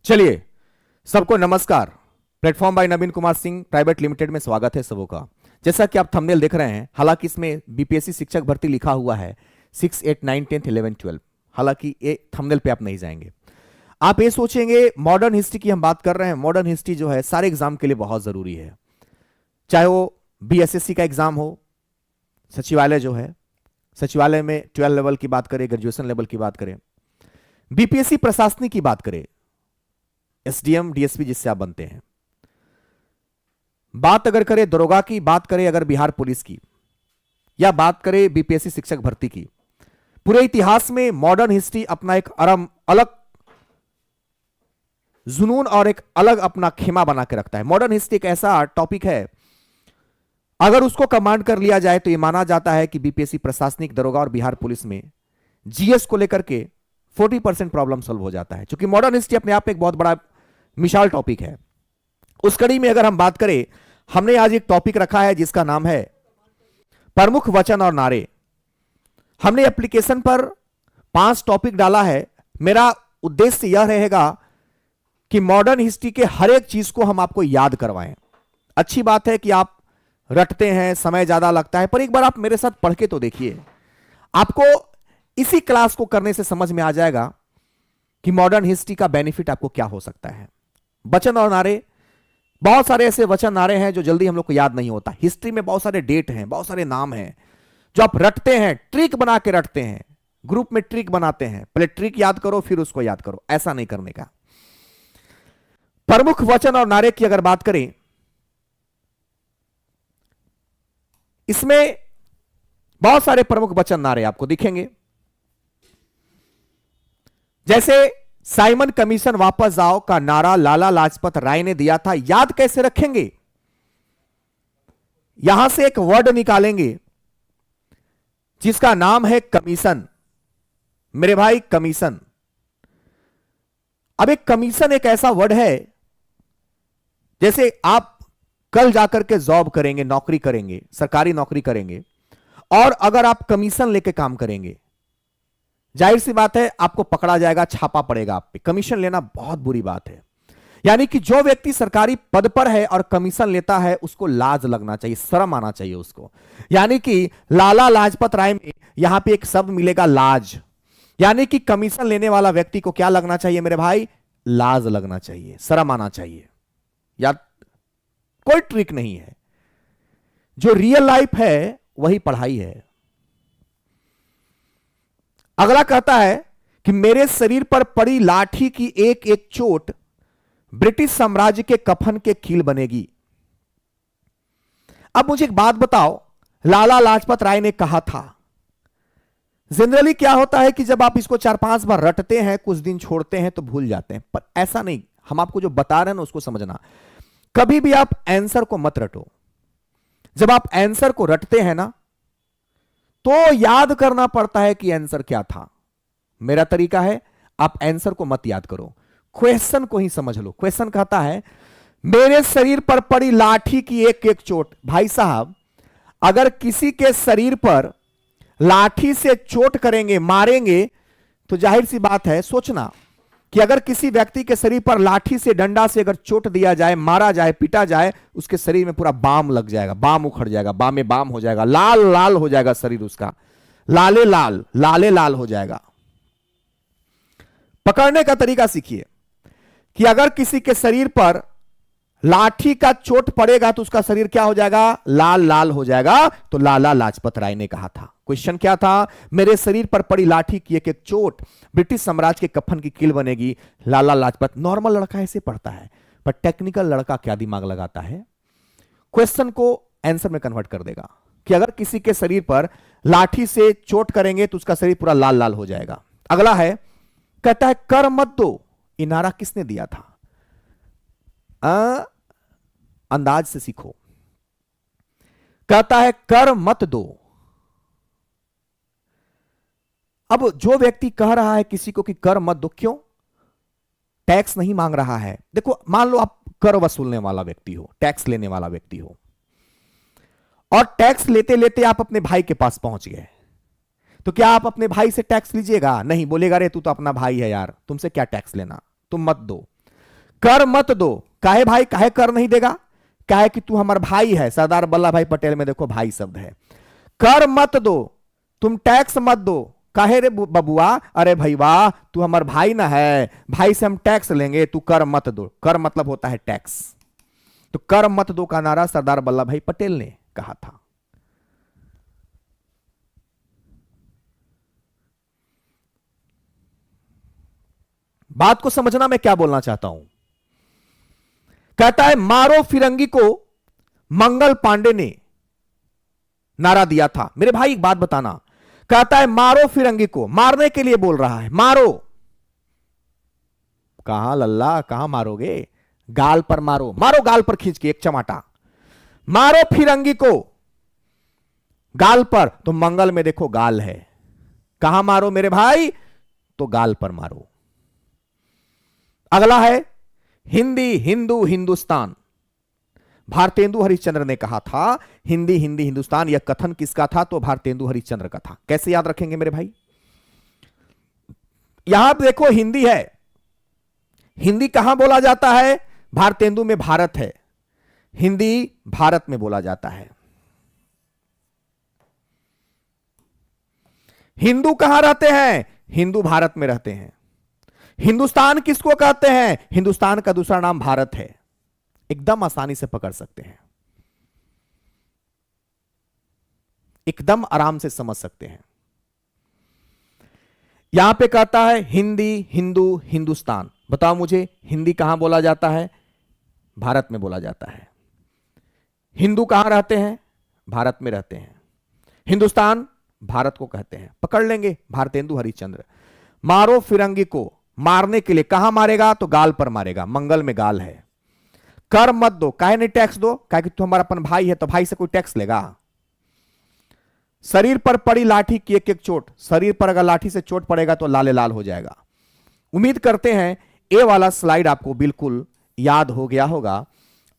चलिए, सबको नमस्कार। Platform by Naveen Kumar Singh private limited में स्वागत है सबों का। जैसा कि आप थंबनेल देख रहे हैं, हालांकि इसमें बीपीएससी शिक्षक भर्ती लिखा हुआ है 6, 8, 9, 10, 11, 12। हालांकि ये थंबनेल पे आप नहीं जाएंगे। आप ये सोचेंगे मॉडर्न हिस्ट्री की हम बात कर रहे हैं। मॉडर्न हिस्ट्री जो है सारे एग्जाम के लिए बहुत जरूरी है, चाहे वो बीएसएससी का एग्जाम हो, सचिवालय जो है, सचिवालय में 12 लेवल की बात करें, ग्रेजुएशन लेवल की बात करें, बीपीएससी प्रशासनिक की बात करें, एसडीएम डीएसपी जिससे आप बनते हैं, बात अगर करें दरोगा की, बात करें अगर बिहार पुलिस की, या बात करें बीपीएससी शिक्षक भर्ती की, पूरे इतिहास में मॉडर्न हिस्ट्री अपना एक अलग जुनून और एक अलग अपना खेमा बना के रखता है। मॉडर्न हिस्ट्री एक ऐसा टॉपिक है, अगर उसको कमांड कर लिया जाए तो यह माना जाता है कि बीपीएससी प्रशासनिक, दरोगा और बिहार पुलिस में जीएस को लेकर के 40% प्रॉब्लम सॉल्व हो जाता है। क्योंकि मॉडर्न हिस्ट्री अपने आप में एक बहुत बड़ा विशाल टॉपिक है। उस कड़ी में अगर हम बात करें, हमने आज एक टॉपिक रखा है जिसका नाम है प्रमुख वचन और नारे। हमने एप्लीकेशन पर 5 टॉपिक डाला है। मेरा उद्देश्य यह रहेगा कि मॉडर्न हिस्ट्री के हर एक चीज को हम आपको याद करवाएं। अच्छी बात है कि आप रटते हैं, समय ज्यादा लगता है, पर एक बार आप मेरे साथ पढ़ के तो देखिए। आपको इसी क्लास को करने से समझ में आ जाएगा कि मॉडर्न हिस्ट्री का बेनिफिट आपको क्या हो सकता है। वचन और नारे, बहुत सारे ऐसे वचन नारे हैं जो जल्दी हम लोग को याद नहीं होता। हिस्ट्री में बहुत सारे डेट हैं, बहुत सारे नाम हैं जो आप रटते हैं, ट्रिक बना के रटते हैं। ग्रुप में ट्रिक बनाते हैं, पहले ट्रिक याद करो फिर उसको याद करो, ऐसा नहीं करने का। प्रमुख वचन और नारे की अगर बात करें, इसमें बहुत सारे प्रमुख वचन नारे आपको दिखेंगे। जैसे साइमन कमीशन वापस जाओ का नारा लाला लाजपत राय ने दिया था, याद कैसे रखेंगे? यहां से एक वर्ड निकालेंगे जिसका नाम है कमीशन। मेरे भाई, कमीशन। अब एक कमीशन एक ऐसा वर्ड है, जैसे आप कल जाकर के जॉब करेंगे, नौकरी करेंगे, सरकारी नौकरी करेंगे, और अगर आप कमीशन लेके काम करेंगे, जाहिर सी बात है आपको पकड़ा जाएगा, छापा पड़ेगा आप पे। कमीशन लेना बहुत बुरी बात है। यानी कि जो व्यक्ति सरकारी पद पर है और कमीशन लेता है, उसको लाज लगना चाहिए, शर्म आना चाहिए उसको। यानी कि लाला लाजपत राय में यहां पे एक शब्द मिलेगा, लाज। यानी कि कमीशन लेने वाला व्यक्ति को क्या लगना चाहिए मेरे भाई? लाज लगना चाहिए, शर्म आना चाहिए। या कोई ट्रिक नहीं है, जो रियल लाइफ है वही पढ़ाई है। अगला कहता है कि मेरे शरीर पर पड़ी लाठी की एक एक चोट ब्रिटिश साम्राज्य के कफन के कील बनेगी। अब मुझे एक बात बताओ, लाला लाजपत राय ने कहा था। जनरली क्या होता है कि जब आप इसको 4-5 बार रटते हैं, कुछ दिन छोड़ते हैं तो भूल जाते हैं, पर ऐसा नहीं। हम आपको जो बता रहे हैं ना उसको समझना। कभी भी आप आंसर को मत रटो। जब आप आंसर को रटते हैं ना, तो याद करना पड़ता है कि आंसर क्या था। मेरा तरीका है, आप आंसर को मत याद करो, क्वेश्चन को ही समझ लो। क्वेश्चन कहता है मेरे शरीर पर पड़ी लाठी की एक एक चोट। भाई साहब, अगर किसी के शरीर पर लाठी से चोट करेंगे, मारेंगे, तो जाहिर सी बात है, सोचना कि अगर किसी व्यक्ति के शरीर पर लाठी से, डंडा से अगर चोट दिया जाए, मारा जाए, पीटा जाए, उसके शरीर में पूरा बाम लग जाएगा, बाम उखड़ जाएगा, बाम में बाम हो जाएगा, लाल लाल हो जाएगा शरीर उसका, लाले लाल हो जाएगा। पकड़ने का तरीका सीखिए कि अगर किसी के शरीर पर लाठी का चोट पड़ेगा तो उसका शरीर क्या हो जाएगा? लाल लाल हो जाएगा। तो लाला लाजपत राय ने कहा था। क्वेश्चन क्या था? मेरे शरीर पर पड़ी लाठी की एक एक चोट ब्रिटिश साम्राज्य के कफन की कील बनेगी। लाला लाजपत। नॉर्मल लड़का ऐसे पढ़ता है, पर टेक्निकल लड़का क्या दिमाग लगाता है, क्वेश्चन को आंसर में कन्वर्ट कर देगा कि अगर किसी के शरीर पर लाठी से चोट करेंगे तो उसका शरीर पूरा लाल लाल हो जाएगा। अगला है, कहता है कर मत दो। ये नारा किसने दिया था? अंदाज से सीखो। कहता है कर मत दो। अब जो व्यक्ति कह रहा है किसी को कि कर मत दो, क्यों? टैक्स नहीं मांग रहा है। देखो, मान लो आप कर वसूलने वाला व्यक्ति हो, टैक्स लेने वाला व्यक्ति हो, और टैक्स लेते लेते आप अपने भाई के पास पहुंच गए, तो क्या आप अपने भाई से टैक्स लीजिएगा? नहीं, बोलेगा रे तू तो अपना भाई है यार, तुमसे क्या टैक्स लेना, तुम मत दो। कर मत दो। काहे भाई, काहे कर नहीं देगा? काहे कि तू हमारा भाई है। सरदार वल्लभ भाई पटेल में देखो भाई शब्द है। कर मत दो, तुम टैक्स मत दो। काहे रे बबुआ? अरे भाई वाह, तू हमार भाई ना है, भाई से हम टैक्स लेंगे, तू कर मत दो। कर मतलब होता है टैक्स। तो कर मत दो का नारा सरदार वल्लभ भाई पटेल ने कहा था। बात को समझना मैं क्या बोलना चाहता हूं। कहता है मारो फिरंगी को मंगल पांडे ने नारा दिया था। मेरे भाई एक बात बताना, कहता है मारो फिरंगी को, मारने के लिए बोल रहा है। मारो कहां लल्ला, कहां मारोगे? गाल पर मारो, मारो गाल पर खींच के एक चमाटा। मारो फिरंगी को गाल पर, तो मंगल में देखो गाल है। कहां मारो मेरे भाई? तो गाल पर मारो। अगला है हिंदी हिंदू हिंदुस्तान। भारतेंदु हरिश्चंद्र ने कहा था हिंदी हिंदी हिंदुस्तान। यह कथन किसका था? तो भारतेंदु हरिश्चंद्र का था। कैसे याद रखेंगे मेरे भाई? यहां पे देखो हिंदी है। हिंदी कहां बोला जाता है? भारतेंदु में भारत है, हिंदी भारत में बोला जाता है। हिंदू कहां रहते हैं? हिंदू भारत में रहते हैं। हिंदुस्तान किसको कहते हैं? हिंदुस्तान का दूसरा नाम भारत है। एकदम आसानी से पकड़ सकते हैं, एकदम आराम से समझ सकते हैं। यहां पे कहता है हिंदी हिंदू हिंदुस्तान। बताओ मुझे, हिंदी कहां बोला जाता है? भारत में बोला जाता है। हिंदू कहां रहते हैं? भारत में रहते हैं। हिंदुस्तान भारत को कहते हैं। पकड़ लेंगे भारतेंदु हरिश्चंद्र। मारो फिरंगी को, मारने के लिए कहां मारेगा? तो गाल पर मारेगा, मंगल में गाल है। कर मत दो, काहे नहीं टैक्स दो? काहे कि तू हमारा अपन भाई है, तो भाई से कोई टैक्स लेगा? शरीर पर पड़ी लाठी की एक एक चोट, शरीर पर अगर लाठी से चोट पड़ेगा तो लाले लाल हो जाएगा। उम्मीद करते हैं ये वाला स्लाइड आपको बिल्कुल याद हो गया होगा।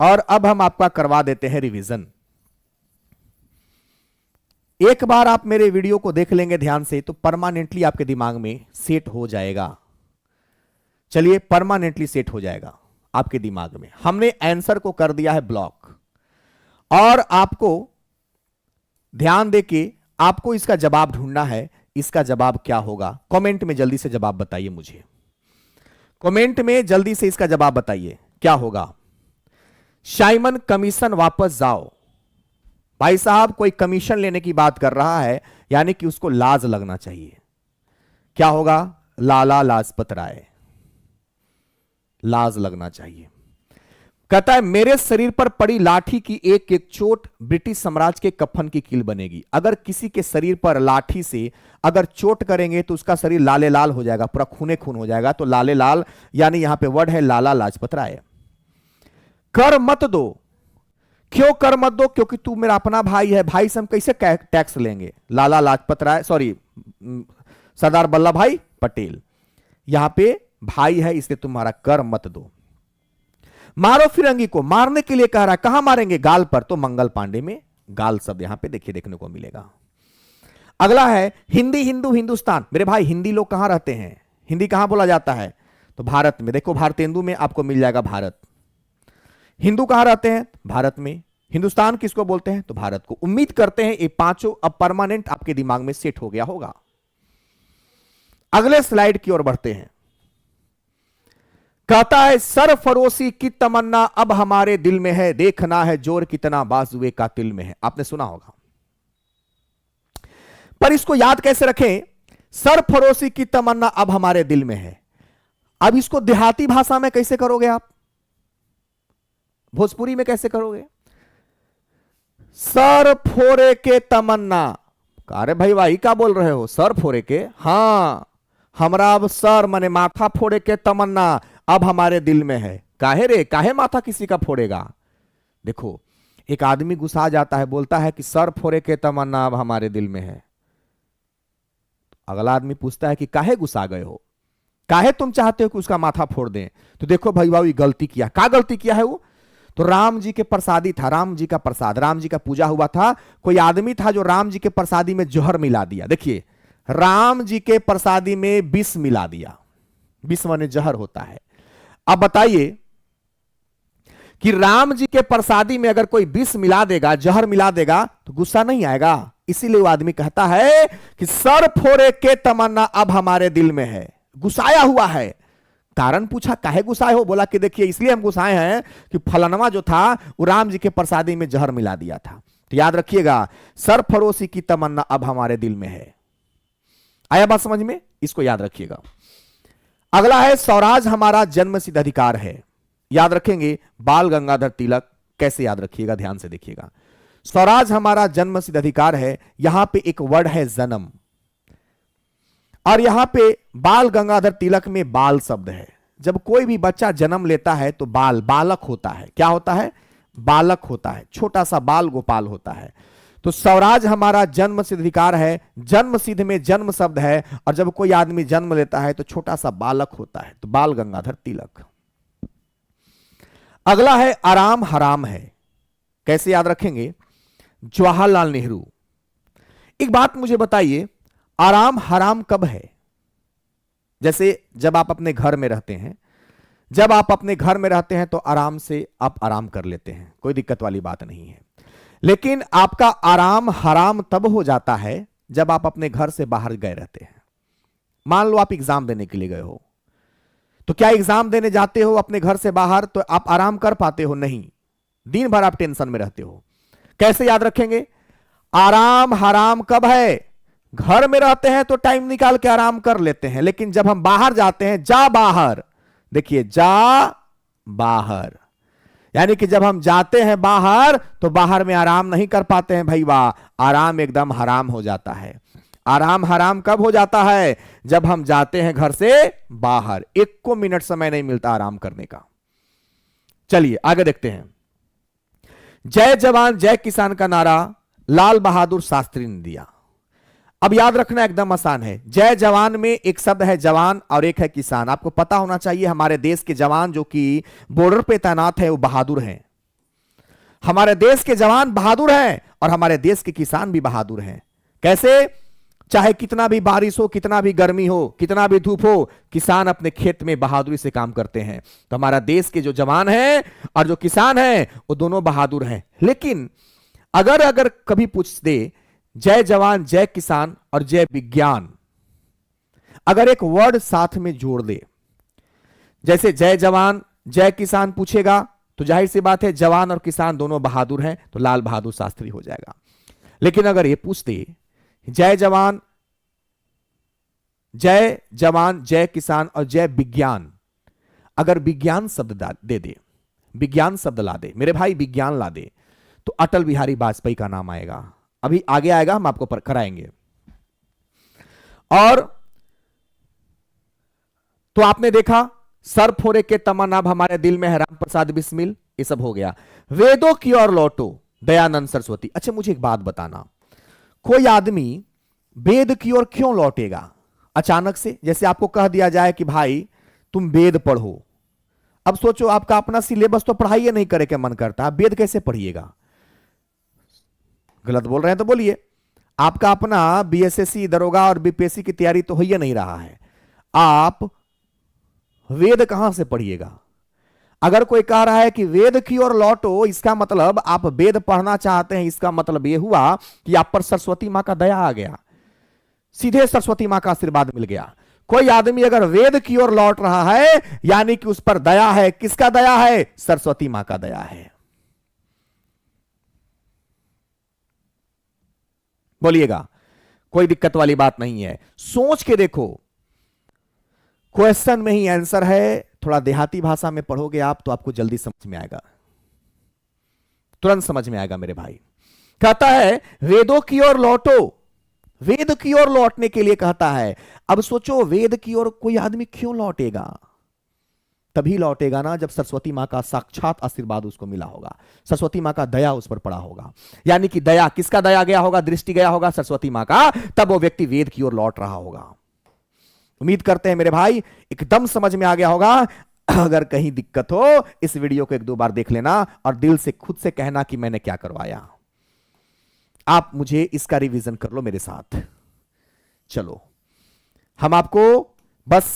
और अब हम आपका करवा देते हैं रिवीजन। एक बार आप मेरे वीडियो को देख लेंगे ध्यान से तो परमानेंटली आपके दिमाग में सेट हो जाएगा। चलिए, परमानेंटली सेट हो जाएगा आपके दिमाग में। हमने आंसर को कर दिया है ब्लॉक, और आपको ध्यान देके आपको इसका जवाब ढूंढना है। इसका जवाब क्या होगा? कमेंट में जल्दी से जवाब बताइए मुझे। कमेंट में जल्दी से इसका जवाब बताइए क्या होगा। साइमन कमीशन वापस जाओ। भाई साहब, कोई कमीशन लेने की बात कर रहा है, यानी कि उसको लाज लगना चाहिए। क्या होगा? लाला लाजपत राय, लाज लगना चाहिए। कहता है मेरे शरीर पर पड़ी लाठी की एक एक चोट ब्रिटिश साम्राज्य के कफन की कील बनेगी। अगर किसी के शरीर पर लाठी से अगर चोट करेंगे तो उसका शरीर लाले लाल हो जाएगा, पूरा खूने खून हो जाएगा। तो लाले लाल, यानी यहां पे वर्ड है लाला लाजपत राय। कर मत दो, क्यों कर मत दो? क्योंकि तू मेरा अपना भाई है, भाई से हम कैसे टैक्स लेंगे? लाला लाजपत राय, सॉरी सरदार वल्लभ भाई पटेल, यहां पे भाई है, इसलिए तुम्हारा कर मत दो। मारो फिरंगी को, मारने के लिए कह रहा है। कहां मारेंगे? गाल पर, तो मंगल पांडे में गाल शब्द यहां पे देखिए देखने को मिलेगा। अगला है हिंदी हिंदू हिंदुस्तान। मेरे भाई, हिंदी लोग कहां रहते हैं? हिंदी कहां बोला जाता है? तो भारत में। देखो भारतेंदु में आपको मिल जाएगा भारत। हिंदू कहां रहते हैं? भारत में। हिंदुस्तान किसको बोलते हैं? तो भारत को। उम्मीद करते हैं ये पांचों अब परमानेंट आपके दिमाग में सेट हो गया होगा। अगले स्लाइड की ओर बढ़ते हैं। कहता है सरफरोशी की तमन्ना अब हमारे दिल में है, देखना है जोर कितना बाजुए का तिल में है। आपने सुना होगा, पर इसको याद कैसे रखें? सरफरोशी की तमन्ना अब हमारे दिल में है। अब इसको देहाती भाषा में कैसे करोगे आप? भोजपुरी में कैसे करोगे? सर फोरे के तमन्ना। अरे भाई भाई क्या बोल रहे हो? सर फोरे के? हां, हमरा अब सर माने माथा फोड़े के तमन्ना अब हमारे दिल में है। काहे रे? काहे माथा किसी का फोड़ेगा? देखो, एक आदमी गुस्सा जाता है, बोलता है कि सर फोड़े के तमन्ना अब हमारे दिल में है। अगला आदमी पूछता है कि काहे गुस्सा गए हो? काहे तुम चाहते हो कि उसका माथा फोड़ दें? तो देखो भाई भाई गलती किया। क्या गलती किया है वो? तो राम जी के प्रसादी था, राम जी का प्रसाद, राम जी का पूजा हुआ था। कोई आदमी था जो राम जी के प्रसादी में जहर मिला दिया। देखिए, राम जी के प्रसादी में विष मिला दिया। विष माने जहर होता है। अब बताइए, कि राम जी के प्रसादी में अगर कोई विष मिला देगा, जहर मिला देगा, तो गुस्सा नहीं आएगा। इसीलिए वो आदमी कहता है कि सर फोड़े के तमन्ना अब हमारे दिल में है, गुस्साया हुआ है। कारण पूछा, काहे गुस्साए हो? बोला कि देखिए इसलिए हम गुस्साए हैं कि फलनवा जो था वो राम जी के प्रसादी में जहर मिला दिया था। तो याद रखिएगा, सरफरोशी की तमन्ना अब हमारे दिल में है। आया बात समझ में? इसको याद रखिएगा। अगला है स्वराज हमारा जन्मसिद्ध अधिकार है। याद रखेंगे बाल गंगाधर तिलक। कैसे याद रखिएगा, ध्यान से देखिएगा। स्वराज हमारा जन्मसिद्ध अधिकार है, यहां पे एक वर्ड है जन्म, और यहां पे बाल गंगाधर तिलक में बाल शब्द है। जब कोई भी बच्चा जन्म लेता है तो बालक होता है। क्या होता है? बालक होता है, छोटा सा बाल गोपाल होता है। तो स्वराज हमारा जन्म सिद्ध अधिकार है, जन्म सिद्ध में जन्म शब्द है, और जब कोई आदमी जन्म लेता है तो छोटा सा बालक होता है, तो बाल गंगाधर तिलक। अगला है आराम हराम है। कैसे याद रखेंगे? जवाहरलाल नेहरू। एक बात मुझे बताइए, आराम हराम कब है? जैसे जब आप अपने घर में रहते हैं, जब आप अपने घर में रहते हैं तो आराम से आप आराम कर लेते हैं, कोई दिक्कत वाली बात नहीं है। लेकिन आपका आराम हराम तब हो जाता है जब आप अपने घर से बाहर गए रहते हैं। मान लो आप एग्जाम देने के लिए गए हो, तो क्या एग्जाम देने जाते हो अपने घर से बाहर तो आप आराम कर पाते हो? नहीं, दिन भर आप टेंशन में रहते हो। कैसे याद रखेंगे? आराम हराम कब है? घर में रहते हैं तो टाइम निकाल के आराम कर लेते हैं, लेकिन जब हम बाहर जाते हैं, जा बाहर, देखिए जा बाहर, यानी कि जब हम जाते हैं बाहर तो बाहर में आराम नहीं कर पाते हैं भाई, वाह, आराम एकदम हराम हो जाता है। आराम हराम कब हो जाता है? जब हम जाते हैं घर से बाहर, एक को मिनट समय नहीं मिलता आराम करने का। चलिए आगे देखते हैं। जय जवान जय किसान का नारा लाल बहादुर शास्त्री ने दिया। अब याद रखना एकदम आसान है। जय जवान में एक शब्द है जवान और एक है किसान। आपको पता होना चाहिए हमारे देश के जवान जो कि बॉर्डर पे तैनात है वो बहादुर हैं। हमारे देश के जवान बहादुर हैं और हमारे देश के किसान भी बहादुर हैं। कैसे? चाहे कितना भी बारिश हो, कितना भी गर्मी हो, कितना भी धूप हो, किसान अपने खेत में बहादुरी से काम करते हैं। तो हमारा देश के जो जवान हैं और जो किसान हैं वो दोनों बहादुर हैं। लेकिन अगर कभी पूछ दे जय जवान जय किसान और जय विज्ञान, अगर एक वर्ड साथ में जोड़ दे, जैसे जय जवान जय किसान पूछेगा तो जाहिर सी बात है जवान और किसान दोनों बहादुर हैं, तो लाल बहादुर शास्त्री हो जाएगा। लेकिन अगर ये पूछ दे जय जवान जय किसान और जय विज्ञान, अगर विज्ञान शब्द दे दे, विज्ञान शब्द ला दे, मेरे भाई विज्ञान ला दे, तो अटल बिहारी वाजपेयी का नाम आएगा। अभी आगे आएगा, हम आपको कराएंगे। और तो आपने देखा सर फोड़े के तमन्ना अब हमारे दिल में है, राम प्रसाद बिस्मिल, ये सब हो गया। वेदों की ओर लौटो, दयानंद सरस्वती। अच्छा मुझे एक बात बताना, कोई आदमी वेद की ओर क्यों लौटेगा अचानक से? जैसे आपको कह दिया जाए कि भाई तुम वेद पढ़ो। अब सोचो आपका अपना सिलेबस तो पढ़ाई नहीं करे के मन करता, आप वेद कैसे पढ़िएगा? गलत बोल रहे हैं तो बोलिए। आपका अपना बीएसएससी दरोगा और बीपीएससी की तैयारी तो हो ही नहीं रहा है, आप वेद कहां से पढ़िएगा? अगर कोई कह रहा है कि वेद की ओर लौटो, इसका मतलब आप वेद पढ़ना चाहते हैं, इसका मतलब यह हुआ कि आप पर सरस्वती मां का दया आ गया, सीधे सरस्वती मां का आशीर्वाद मिल गया। कोई आदमी अगर वेद की ओर लौट रहा है यानी कि उस पर दया है। किसका दया है? सरस्वती मां का दया है। बोलिएगा, कोई दिक्कत वाली बात नहीं है। सोच के देखो, क्वेश्चन में ही आंसर है। थोड़ा देहाती भाषा में पढ़ोगे आप तो आपको जल्दी समझ में आएगा, तुरंत समझ में आएगा मेरे भाई। कहता है वेदों की ओर लौटो, वेद की ओर लौटने के लिए कहता है। अब सोचो वेद की ओर कोई आदमी क्यों लौटेगा? तभी लौटेगा ना जब सरस्वती मां का साक्षात आशीर्वाद उसको मिला होगा, सरस्वती मां का दया उस पर पड़ा होगा। यानी कि दया, किसका दया गया होगा? दृष्टि गया होगा सरस्वती मां का, तब वो व्यक्ति वेद की ओर लौट रहा होगा। उम्मीद करते हैं मेरे भाई एकदम समझ में आ गया होगा। अगर कहीं दिक्कत हो इस वीडियो को एक दो बार देख लेना और दिल से खुद से कहना कि मैंने क्या करवाया। आप मुझे इसका रिवीजन कर लो मेरे साथ। चलो हम आपको बस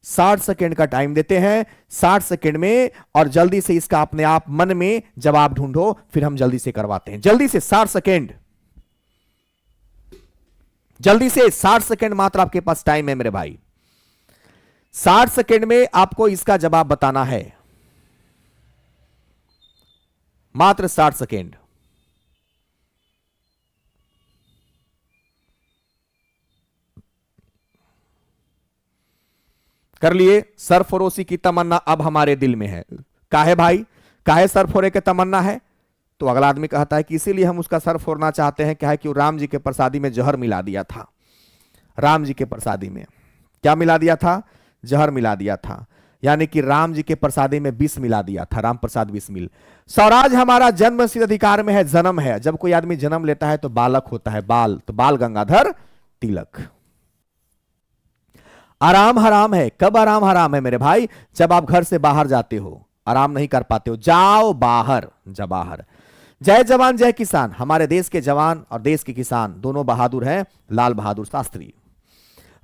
60 सेकेंड का टाइम देते हैं, 60 सेकेंड में, और जल्दी से इसका अपने आप मन में जवाब ढूंढो, फिर हम जल्दी से करवाते हैं। जल्दी से 60 सेकेंड, जल्दी से 60 सेकेंड मात्र आपके पास टाइम है मेरे भाई। 60 सेकेंड में आपको इसका जवाब बताना है, मात्र 60 सेकेंड। कर लिए? सरफरोशी की तमन्ना अब हमारे दिल में है। काहे भाई, काहे सरफोरे के तमन्ना है? तो अगला आदमी कहता है कि इसीलिए हम उसका सर फोड़ना चाहते हैं, क्या है कि राम जी के प्रसादी में जहर मिला दिया था। राम जी के प्रसादी में क्या मिला दिया था? जहर मिला दिया था, यानी कि राम जी के प्रसादी में विष मिला दिया था, राम प्रसाद विष मिल। स्वराज हमारा जन्म सिद्ध अधिकार में है, जन्म है। जब कोई आदमी जन्म लेता है तो बालक होता है, बाल, तो बाल गंगाधर तिलक। आराम हराम है। कब आराम हराम है मेरे भाई? जब आप घर से बाहर जाते हो, आराम नहीं कर पाते हो, जाओ बाहर, जा बाहर। जय जवान जय किसान। हमारे देश के जवान और देश के किसान दोनों बहादुर हैं, लाल बहादुर शास्त्री।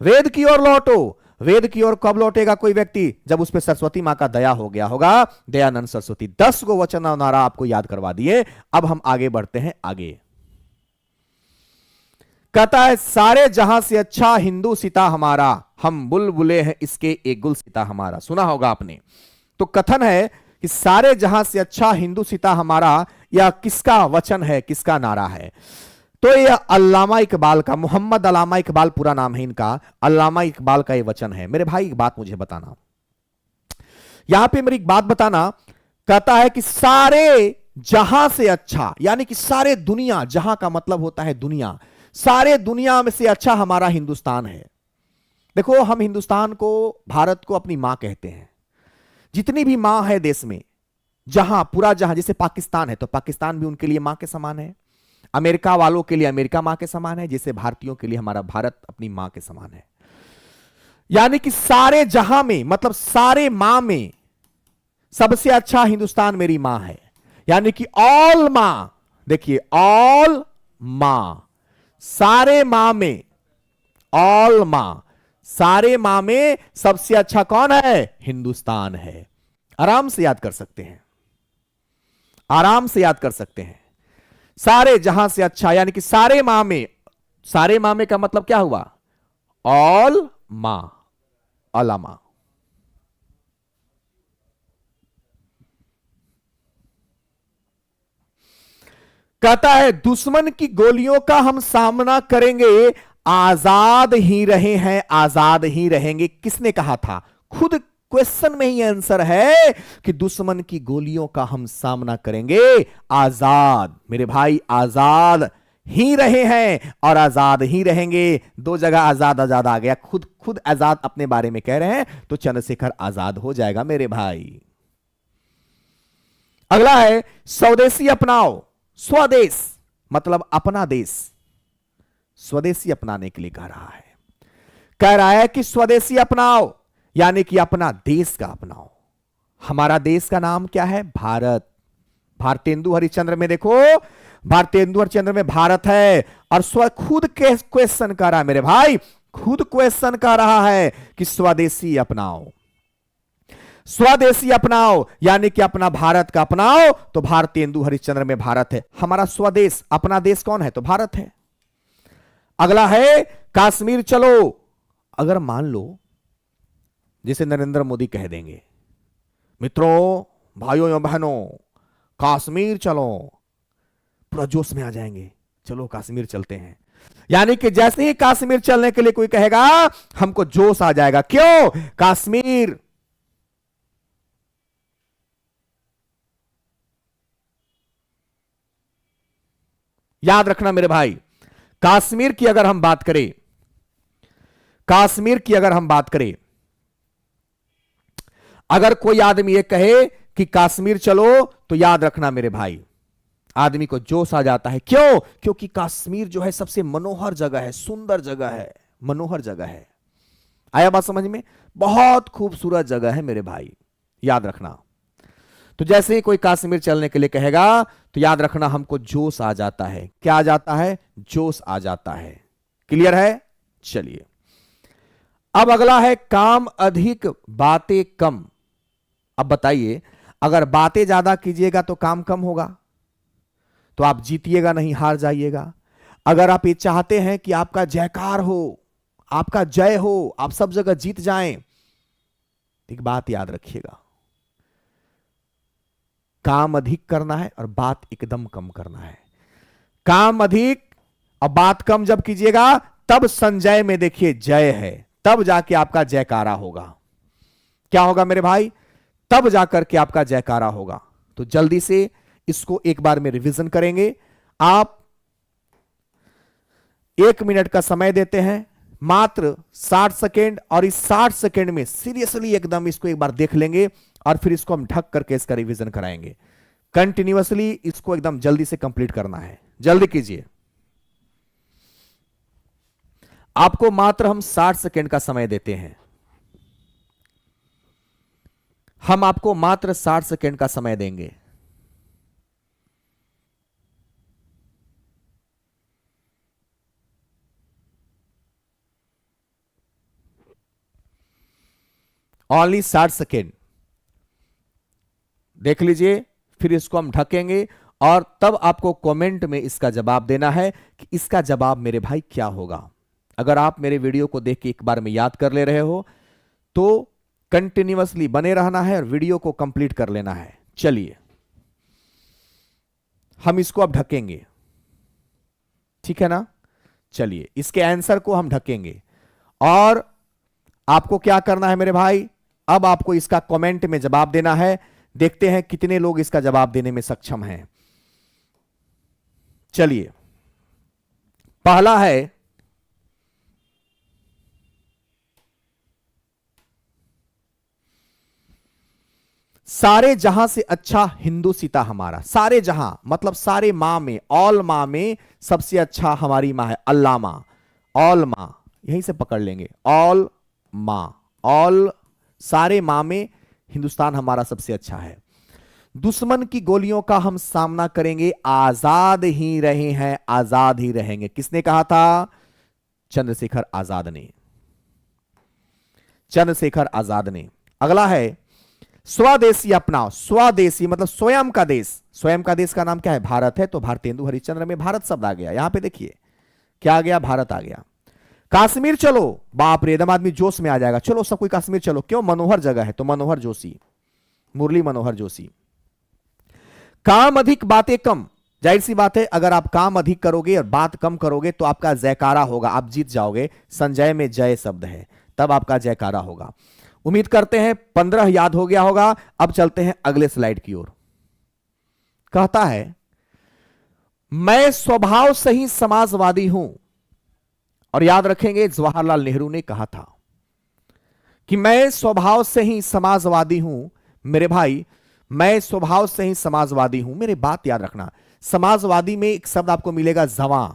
वेद की ओर लौटो। वेद की ओर कब लौटेगा कोई व्यक्ति? जब उस पर सरस्वती मां का दया हो गया होगा। दयानंद सरस्वती 10 गो वचन और नारा आपको याद करवा दिए। अब हम आगे बढ़ते हैं। आगे कहता है, सारे जहां से अच्छा हिंदू सीता हमारा, हम बुलबुले हैं इसके एक गुल सीता हमारा। सुना होगा आपने। तो कथन है कि सारे जहां से अच्छा हिंदू सीता हमारा, यह किसका वचन है, किसका नारा है? तो यह अल्लामा इकबाल का, मोहम्मद अल्लामा इकबाल पूरा नाम है इनका, अल्लामा इकबाल का यह वचन है। मेरे भाई एक बात मुझे बताना, यहां पे मेरी एक बात बताना। कहता है कि सारे जहां से अच्छा, यानी कि सारे दुनिया, जहां का मतलब होता है दुनिया, सारे दुनिया में से अच्छा हमारा हिंदुस्तान है। देखो, हम हिंदुस्तान को, भारत को अपनी मां कहते हैं। जितनी भी मां है देश में, जहां, पूरा जहां, जैसे पाकिस्तान है तो पाकिस्तान भी उनके लिए मां के समान है, अमेरिका वालों के लिए अमेरिका मां के समान है, जैसे भारतीयों के लिए हमारा भारत अपनी मां के समान है। यानी कि सारे जहां में, मतलब सारे मां में सबसे अच्छा हिंदुस्तान मेरी मां है। यानी कि ऑल मां, देखिए ऑल मां, सारे मां में, ऑल मां, सारे मां में सबसे अच्छा कौन है? हिंदुस्तान है। आराम से याद कर सकते हैं, आराम से याद कर सकते हैं। सारे जहां से अच्छा, यानी कि सारे मां में, सारे मां में का मतलब क्या हुआ? ऑल मां, अलामा। कहता है, दुश्मन की गोलियों का हम सामना करेंगे, आजाद ही रहे हैं, आजाद ही रहेंगे। किसने कहा था? खुद क्वेश्चन में ही आंसर है कि दुश्मन की गोलियों का हम सामना करेंगे, आजाद। मेरे भाई, आजाद ही रहे हैं और आजाद ही रहेंगे। दो जगह आजाद आजाद आ गया, खुद खुद आजाद अपने बारे में कह रहे हैं, तो चंद्रशेखर आजाद हो जाएगा मेरे भाई। अगला है, स्वदेशी अपनाओ। स्वदेश मतलब अपना देश, स्वदेशी अपनाने के लिए कह रहा है। कह रहा है कि स्वदेशी अपनाओ, यानी कि अपना देश का अपनाओ। हमारा देश का नाम क्या है? भारत। भारतेंदु हरिश्चंद्र में देखो, भारतेंदु हरिश्चंद्र में भारत है, और खुद के क्वेश्चन कर रहा है मेरे भाई, खुद क्वेश्चन कर रहा है कि स्वदेशी अपनाओ, स्वदेशी अपनाओ, यानी कि अपना भारत का अपनाओ। तो भारतेंदु हरिश्चंद्र में भारत है। हमारा स्वदेश, अपना देश कौन है? तो भारत है। अगला है, कश्मीर चलो। अगर मान लो जैसे नरेंद्र मोदी कह देंगे, मित्रों, भाइयों एवं बहनों, कश्मीर चलो, पूरा जोश में आ जाएंगे, चलो कश्मीर चलते हैं। यानी कि जैसे ही कश्मीर चलने के लिए कोई कहेगा, हमको जोश आ जाएगा। क्यों? कश्मीर याद रखना मेरे भाई, कश्मीर की अगर हम बात करें, कश्मीर की अगर हम बात करें, अगर कोई आदमी ये कहे कि कश्मीर चलो, तो याद रखना मेरे भाई, आदमी को जोश आ जाता है। क्यों? क्योंकि कश्मीर जो है सबसे मनोहर जगह है, सुंदर जगह है, मनोहर जगह है। आया बात समझ में? बहुत खूबसूरत जगह है मेरे भाई, याद रखना। तो जैसे ही कोई कश्मीर चलने के लिए कहेगा, तो याद रखना हमको जोश आ जाता है। क्या आ जाता है? जोश आ जाता है। क्लियर है? चलिए अब अगला है काम अधिक बातें कम। अब बताइए, अगर बातें ज्यादा कीजिएगा तो काम कम होगा, तो आप जीतिएगा नहीं, हार जाइएगा। अगर आप ये चाहते हैं कि आपका जयकार हो, आपका जय हो, आप सब जगह जीत जाएं, एक बात याद रखिएगा, काम अधिक करना है और बात एकदम कम करना है। काम अधिक और बात कम जब कीजिएगा, तब संजय में देखिए जय है, तब जाके आपका जयकारा होगा। क्या होगा मेरे भाई? तब जाकर के आपका जयकारा होगा। तो जल्दी से इसको एक बार में रिवीजन करेंगे। आप 1 मिनट का समय देते हैं, मात्र 60 सेकेंड, और इस 60 सेकेंड में सीरियसली एकदम इसको एक बार देख लेंगे और फिर इसको हम ढक करके इसका रिवीजन कराएंगे। कंटिन्यूअसली इसको एकदम जल्दी से कंप्लीट करना है, जल्दी कीजिए। आपको मात्र हम 60 सेकेंड का समय देते हैं, हम आपको मात्र 60 सेकेंड का समय देंगे। ओनली 60 सेकेंड देख लीजिए, फिर इसको हम ढकेंगे और तब आपको कमेंट में इसका जवाब देना है कि इसका जवाब मेरे भाई क्या होगा। अगर आप मेरे वीडियो को देख के एक बार में याद कर ले रहे हो तो कंटिन्यूअसली बने रहना है और वीडियो को कंप्लीट कर लेना है। चलिए हम इसको अब ढकेंगे, ठीक है ना? चलिए इसके आंसर को हम ढकेंगे और आपको क्या करना है मेरे भाई, अब आपको इसका कमेंट में जवाब देना है। देखते हैं कितने लोग इसका जवाब देने में सक्षम हैं। चलिए पहला है सारे जहां से अच्छा हिंदू सीता हमारा। सारे जहां मतलब सारे मां में, ऑल मां में सबसे अच्छा हमारी मां है अल्लाह मां, ऑल मां, यहीं से पकड़ लेंगे, ऑल मां, ऑल, सारे मां में हिंदुस्तान हमारा सबसे अच्छा है। दुश्मन की गोलियों का हम सामना करेंगे, आजाद ही रहे हैं, आजाद ही रहेंगे। किसने कहा था? चंद्रशेखर आजाद ने, चंद्रशेखर आजाद ने। अगला है स्वदेशी अपनाओ। स्वदेशी मतलब स्वयं का देश। स्वयं का देश का नाम क्या है? भारत है, तो भारतेंदु हरिश्चंद्र में भारत शब्द आ गया। यहां पे देखिए क्या आ गया? भारत आ गया। कश्मीर चलो, बाप रे, एकदम आदमी जोश में आ जाएगा। चलो सब कोई कश्मीर चलो। क्यों? मनोहर जगह है, तो मनोहर जोशी, मुरली मनोहर जोशी। काम अधिक बातें कम। जाहिर सी बात है, अगर आप काम अधिक करोगे और बात कम करोगे तो आपका जयकारा होगा, आप जीत जाओगे। संजय में जय शब्द है, तब आपका जयकारा होगा। उम्मीद करते हैं 15 याद हो गया होगा। अब चलते हैं अगले स्लाइड की ओर। कहता है मैं स्वभाव से ही समाजवादी हूं, और याद रखेंगे जवाहरलाल नेहरू ने कहा था कि मैं स्वभाव से ही समाजवादी हूं। मेरे भाई, मैं स्वभाव से ही समाजवादी हूं। मेरी बात याद रखना, समाजवादी में एक शब्द आपको मिलेगा जवां,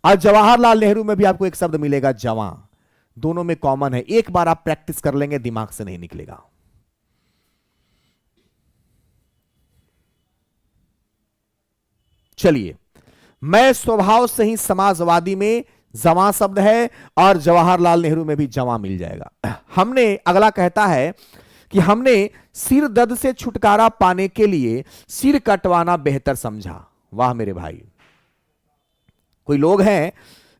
और जवाहरलाल नेहरू में भी आपको एक शब्द मिलेगा जवां। दोनों में कॉमन है, एक बार आप प्रैक्टिस कर लेंगे, दिमाग से नहीं निकलेगा। चलिए, मैं स्वभाव से ही समाजवादी में जवां शब्द है, और जवाहरलाल नेहरू में भी जवां मिल जाएगा। हमने, अगला कहता है कि हमने सिर दर्द से छुटकारा पाने के लिए सिर कटवाना बेहतर समझा। वाह मेरे भाई, कोई लोग हैं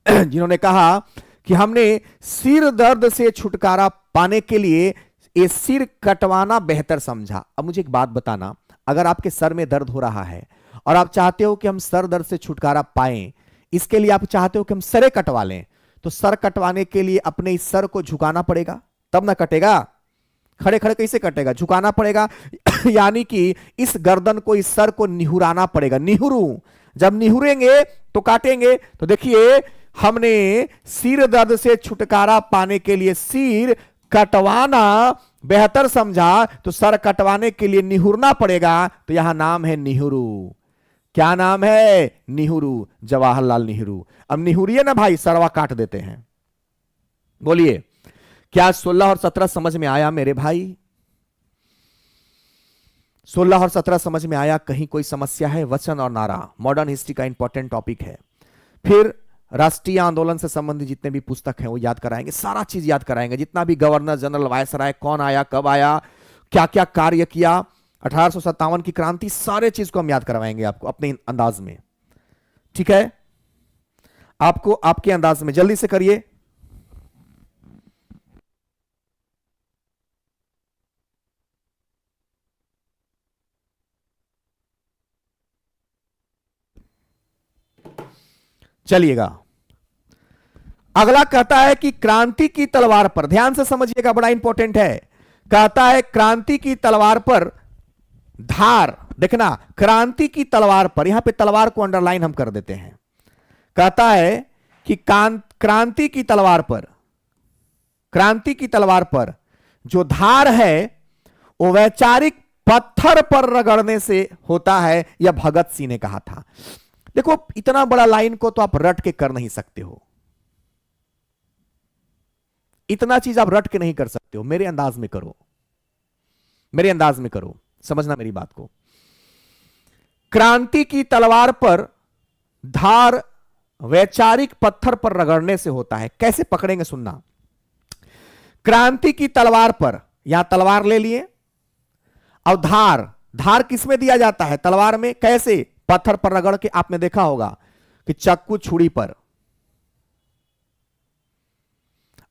जिन्होंने कहा कि हमने सिर दर्द से छुटकारा पाने के लिए ये सिर कटवाना बेहतर समझा। अब मुझे एक बात बताना, अगर आपके सर में दर्द हो रहा है और आप चाहते हो कि हम सर दर्द से छुटकारा पाएं, इसके लिए आप चाहते हो कि हम सरे कटवा लें, तो सर कटवाने के लिए अपने इस सर को झुकाना पड़ेगा, तब ना कटेगा। खड़े खड़े कैसे कटेगा? झुकाना पड़ेगा यानी कि इस गर्दन को, इस सर को निहुराना पड़ेगा। निहुरू, जब निहुरेंगे तो काटेंगे। तो देखिए, हमने सिर दर्द से छुटकारा पाने के लिए सिर कटवाना बेहतर समझा, तो सर कटवाने के लिए निहुरना पड़ेगा, तो यहां नाम है नेहरू। क्या नाम है? नेहरू, जवाहरलाल नेहरू। अब निहुरिए ना भाई, सरवा काट देते हैं। बोलिए, क्या 16 और 17 समझ में आया मेरे भाई? 16 और 17 समझ में आया? कहीं कोई समस्या है? वचन और नारा मॉडर्न हिस्ट्री का इंपॉर्टेंट टॉपिक है। फिर राष्ट्रीय आंदोलन से संबंधित जितने भी पुस्तक हैं वो याद कराएंगे, सारा चीज याद कराएंगे, जितना भी गवर्नर जनरल वायसराय कौन आया, कब आया, क्या क्या कार्य किया, 1857 की क्रांति, सारे चीज को हम याद करवाएंगे आपको अपने अंदाज में। ठीक है, आपको आपके अंदाज में जल्दी से करिए। चलिएगा, अगला कहता है कि क्रांति की तलवार पर, ध्यान से समझिएगा, बड़ा इंपॉर्टेंट है। कहता है क्रांति की तलवार पर धार, देखना क्रांति की तलवार पर, यहां पे तलवार को अंडरलाइन हम कर देते हैं। कहता है कि क्रांति की तलवार पर, क्रांति की तलवार पर जो धार है वो वैचारिक पत्थर पर रगड़ने से होता है, यह भगत सिंह ने कहा था। देखो इतना बड़ा लाइन को तो आप रट के कर नहीं सकते हो, इतना चीज आप रट के नहीं कर सकते हो, मेरे अंदाज में करो, मेरे अंदाज में करो, समझना मेरी बात को। क्रांति की तलवार पर धार वैचारिक पत्थर पर रगड़ने से होता है। कैसे पकड़ेंगे सुनना, क्रांति की तलवार पर, यहां तलवार ले लिए और धार, धार किसमें दिया जाता है, तलवार में। कैसे, पत्थर पर रगड़ के। आपने देखा होगा कि चक्कू छुरी पर,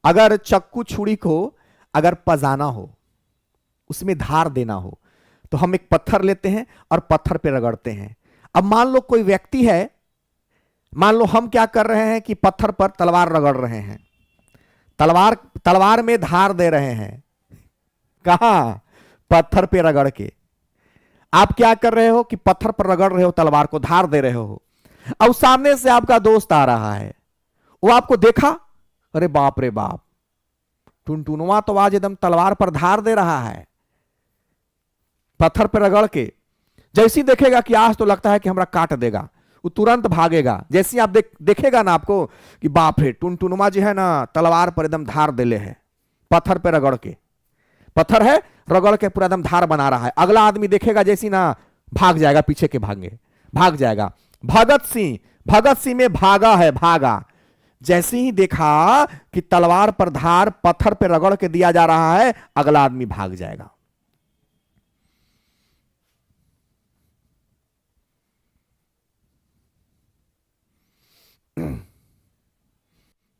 अगर चक्कू छुरी को अगर पजाना हो, उसमें धार देना हो, तो हम एक पत्थर लेते हैं और पत्थर पे रगड़ते हैं। अब मान लो कोई व्यक्ति है, मान लो हम क्या कर रहे हैं कि पत्थर पर तलवार रगड़ रहे हैं, तलवार में धार दे रहे हैं, कहां, पत्थर पे रगड़ के। आप क्या कर रहे हो कि पत्थर पर रगड़ रहे हो, तलवार को धार दे रहे हो। अब सामने से आपका दोस्त आ रहा है, वो आपको देखा, अरे बाप रे बाप, टुनटुनवा तो आज एकदम तलवार पर धार दे रहा है, पत्थर पर रगड़ के। जैसे ही देखेगा कि आज तो लगता है कि हमरा काट देगा, वो तुरंत भागेगा। जैसे आप देखेगा ना आपको कि बाप रे, टुनटुनमा जो है ना तलवार पर एकदम धार देले है, पत्थर पर रगड़ के, पत्थर है रगड़ के पूरा एकदम धार बना रहा है। अगला आदमी देखेगा जैसी ना, भाग जाएगा, पीछे के भाग जाएगा। भगत सिंह में भागा है, भागा। जैसे ही देखा कि तलवार पर धार पत्थर पे रगड़ के दिया जा रहा है, अगला आदमी भाग जाएगा।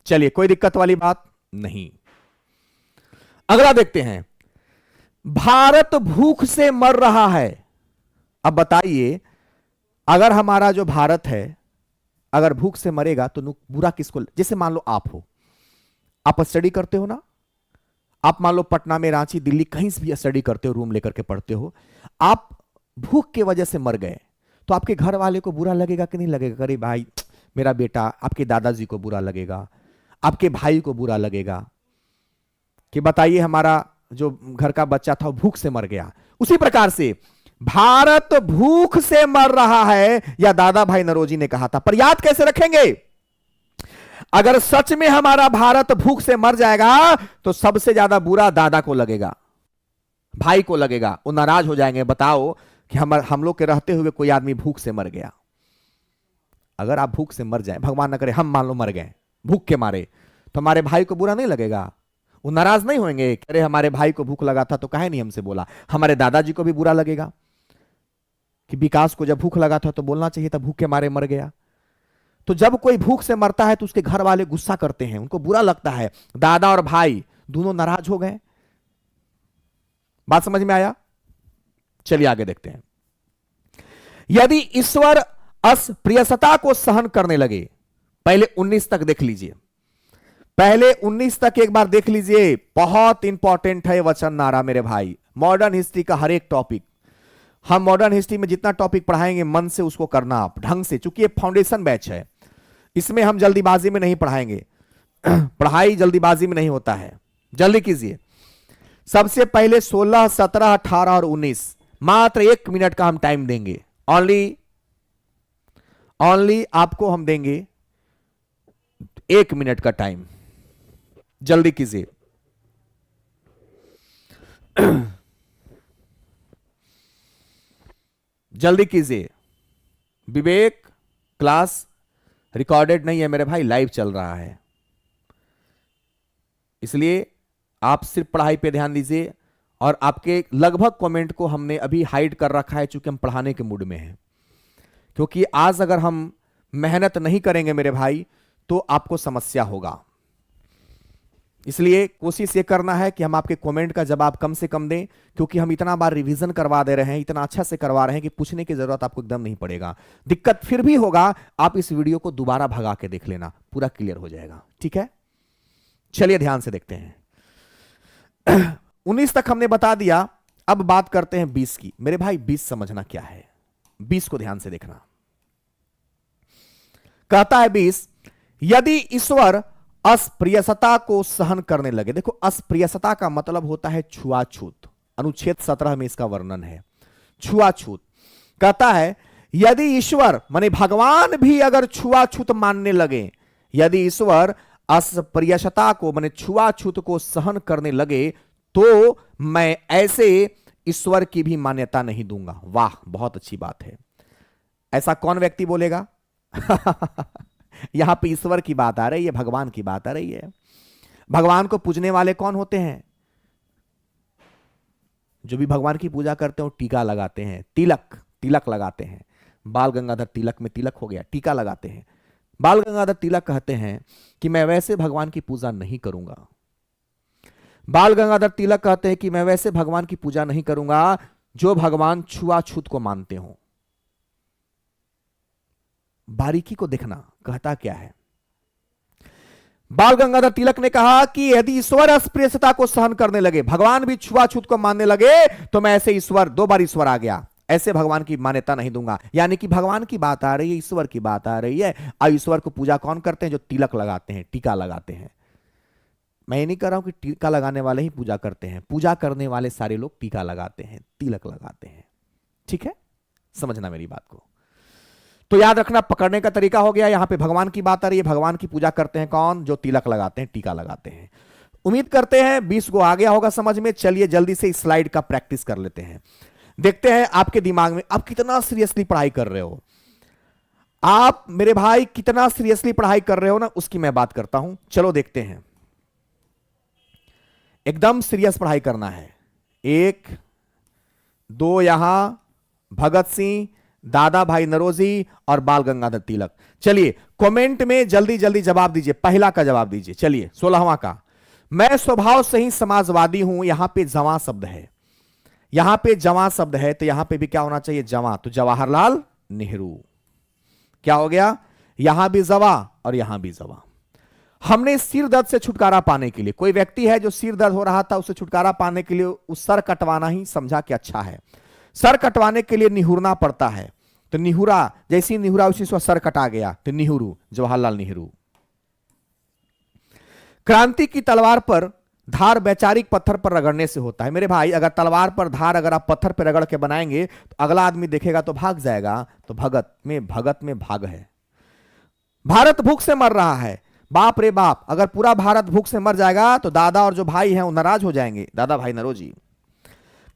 चलिए, कोई दिक्कत वाली बात नहीं। अगला देखते हैं, भारत भूख से मर रहा है। अब बताइए, अगर हमारा जो भारत है अगर भूख से मरेगा तो बुरा किसको, जैसे मान लो आप हो, आप स्टडी करते हो ना, आप मान लो पटना में, रांची, दिल्ली, कहीं से भी स्टडी करते हो, रूम लेकर के पढ़ते हो, आप भूख की वजह से मर गए, तो आपके घर वाले को बुरा लगेगा कि नहीं लगेगा? अरे भाई मेरा बेटा, आपके दादाजी को बुरा लगेगा, आपके भाई को बुरा लगेगा कि बताइए हमारा जो घर का बच्चा था वो भूख से मर गया। उसी प्रकार से भारत भूख से मर रहा है, या दादा भाई नरोजी ने कहा था। पर याद कैसे रखेंगे? अगर सच में हमारा भारत भूख से मर जाएगा तो सबसे ज्यादा बुरा दादा को लगेगा, भाई को लगेगा, वो नाराज हो जाएंगे। बताओ कि हम लोग के रहते हुए कोई आदमी भूख से मर गया। अगर आप भूख से मर जाए, भगवान न करे हम मान लो मर गए भूख के मारे, तो हमारे भाई को बुरा नहीं लगेगा? वो नाराज नहीं होंगे? अरे हमारे भाई को भूख लगा था तो काहे नहीं हमसे बोला? हमारे दादाजी को भी बुरा लगेगा कि विकास को जब भूख लगा था तो बोलना चाहिए था, भूख के मारे मर गया। तो जब कोई भूख से मरता है तो उसके घर वाले गुस्सा करते हैं, उनको बुरा लगता है। दादा और भाई दोनों नाराज हो गए। बात समझ में आया? चलिए आगे देखते हैं। यदि ईश्वर अस्पृश्यता को सहन करने लगे, पहले 19 तक देख लीजिए, पहले 19 तक एक बार देख लीजिए, बहुत इंपॉर्टेंट है वचन नारा मेरे भाई। मॉडर्न हिस्ट्री का हर एक टॉपिक, हम मॉडर्न हिस्ट्री में जितना टॉपिक पढ़ाएंगे मन से उसको करना आप ढंग से, चूंकि ये फाउंडेशन बैच है, इसमें हम जल्दीबाजी में नहीं पढ़ाएंगे। पढ़ाई जल्दीबाजी में नहीं होता है, जल्दी कीजिए। सबसे पहले 16, 17, 18 और 19, मात्र 1 मिनट का हम टाइम देंगे। ओनली आपको हम देंगे 1 मिनट का टाइम, जल्दी कीजिए। जल्दी कीजिए। विवेक क्लास रिकॉर्डेड नहीं है मेरे भाई, लाइव चल रहा है, इसलिए आप सिर्फ पढ़ाई पे ध्यान दीजिए। और आपके लगभग कमेंट को हमने अभी हाइड कर रखा है, चूंकि हम पढ़ाने के मूड में हैं। क्योंकि आज अगर हम मेहनत नहीं करेंगे मेरे भाई तो आपको समस्या होगा। इसलिए कोशिश ये करना है कि हम आपके कमेंट का जवाब कम से कम दें, क्योंकि हम इतना बार रिवीजन करवा दे रहे हैं, इतना अच्छा से करवा रहे हैं कि पूछने की जरूरत आपको एकदम नहीं पड़ेगा। दिक्कत फिर भी होगा, आप इस वीडियो को दोबारा भगा के देख लेना, पूरा क्लियर हो जाएगा। ठीक है, चलिए ध्यान से देखते हैं। 19 तक हमने बता दिया, अब बात करते हैं 20 की। मेरे भाई 20 समझना क्या है, 20 को ध्यान से देखना। कहता है 20, यदि ईश्वर अस्पृश्यता को सहन करने लगे। देखो, अस्पृश्यता का मतलब होता है छुआछूत, अनुच्छेद 17 में इसका वर्णन है, छुआछूत। कहता है यदि ईश्वर माने भगवान भी अगर छुआछूत मानने लगे, यदि ईश्वर अस्पृश्यता को माने छुआछूत को सहन करने लगे, तो मैं ऐसे ईश्वर की भी मान्यता नहीं दूंगा। वाह, बहुत अच्छी बात है। ऐसा कौन व्यक्ति बोलेगा? यहां पे ईश्वर की बात आ रही है, भगवान की बात आ रही है। भगवान को पूजने वाले कौन होते हैं? जो भी भगवान की पूजा करते हैं, टीका लगाते हैं, तिलक लगाते हैं। बाल गंगाधर तिलक में तिलक हो गया, टीका लगाते हैं। बाल गंगाधर तिलक कहते हैं कि मैं वैसे भगवान की पूजा नहीं करूंगा। बाल गंगाधर तिलक कहते हैं कि मैं वैसे भगवान की पूजा नहीं करूंगा जो भगवान छुआछूत को मानते हो। बारीकी को देखना, कहता क्या है। बाल गंगाधर तिलक ने कहा कि यदि ईश्वर अस्पृश्यता को सहन करने लगे, भगवान भी छुआछूत को मानने लगे, तो मैं ऐसे ईश्वर, 2 बार ईश्वर आ गया, ऐसे भगवान की मान्यता नहीं दूंगा। यानी कि भगवान की बात आ रही है, ईश्वर की बात आ रही है। और ईश्वर को पूजा कौन करते हैं? जो तिलक लगाते हैं, टीका लगाते हैं। मैं ये नहीं कह रहा हूं कि टीका लगाने वाले ही पूजा करते हैं, पूजा करने वाले सारे लोग टीका लगाते हैं, तिलक लगाते हैं। ठीक है, समझना मेरी बात को। तो याद रखना, पकड़ने का तरीका हो गया। यहां पे भगवान की बात आ रही है, भगवान की पूजा करते हैं कौन? जो तिलक लगाते हैं, टीका लगाते हैं। उम्मीद करते हैं 20 को आ गया होगा समझ में। चलिए जल्दी से इस स्लाइड का प्रैक्टिस कर लेते हैं। देखते हैं आपके दिमाग में आप कितना सीरियसली पढ़ाई कर रहे हो। आप मेरे भाई कितना सीरियसली पढ़ाई कर रहे हो ना, उसकी मैं बात करता हूं। चलो देखते हैं, एकदम सीरियस पढ़ाई करना है। 1 2 यहां भगत सिंह, दादा भाई नरोजी और बाल गंगाधर तिलक। चलिए कमेंट में जल्दी जल्दी जवाब दीजिए। पहला का जवाब दीजिए। चलिए 16वां का, मैं स्वभाव से ही समाजवादी हूं। यहां पे जवां शब्द है, यहां पे जवां शब्द है, तो यहां पे भी क्या होना चाहिए? जवां। तो जवाहरलाल नेहरू। क्या हो गया? यहां भी जवां और यहां भी जवां। हमने सिर दर्द से छुटकारा पाने के लिए, कोई व्यक्ति है जो सिर दर्द हो रहा था, उससे छुटकारा पाने के लिए उस सर कटवाना ही समझा कि अच्छा है। सर कटवाने के लिए निहुरना पड़ता है, तो निहुरा, जैसी निहुरा उसी से सर कटा गया, तो निहुरू, जवाहरलाल नेहरू। क्रांति की तलवार पर धार वैचारिक पत्थर पर रगड़ने से होता है। मेरे भाई, अगर तलवार पर धार अगर आप पत्थर पर रगड़ के बनाएंगे तो अगला आदमी देखेगा तो भाग जाएगा। तो भगत में भाग है। भारत भूख से मर रहा है। बाप रे बाप, अगर पूरा भारत भूख से मर जाएगा तो दादा और जो भाई हैं वो नाराज हो जाएंगे, दादा भाई नरोजी।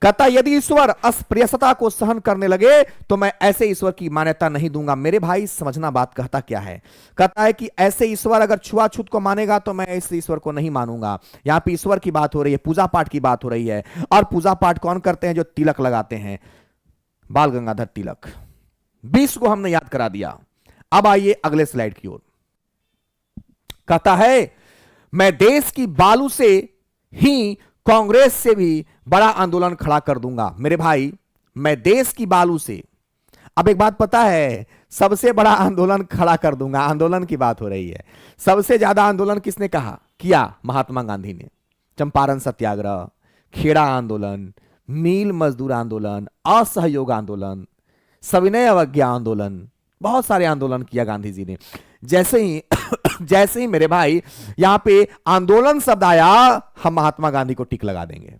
कहता यदि ईश्वर अस्पृश्यता को सहन करने लगे तो मैं ऐसे ईश्वर की मान्यता नहीं दूंगा। मेरे भाई समझना बात, कहता क्या है? कहता है कि ऐसे ईश्वर अगर छुआछूत को मानेगा तो मैं ऐसे ईश्वर को नहीं मानूंगा। यहां पे ईश्वर की बात हो रही है, पूजा पाठ की बात हो रही है। और पूजा पाठ कौन करते हैं? जो तिलक लगाते हैं, बाल गंगाधर तिलक। 20 को हमने याद करा दिया। अब आइए अगले स्लाइड की ओर। कहता है मैं देश की बालू से ही कांग्रेस से भी बड़ा आंदोलन खड़ा कर दूंगा। मेरे भाई, मैं देश की बालू से, अब एक बात पता है, सबसे बड़ा आंदोलन खड़ा कर दूंगा, आंदोलन की बात हो रही है। सबसे ज्यादा आंदोलन किसने कहा किया? महात्मा गांधी ने। चंपारण सत्याग्रह, खेड़ा आंदोलन, मील मजदूर आंदोलन, असहयोग आंदोलन, सविनय अवज्ञा आंदोलन, बहुत सारे आंदोलन किया गांधी जी ने। जैसे ही मेरे भाई यहां पे आंदोलन शब्द आया, हम महात्मा गांधी को टिक लगा देंगे।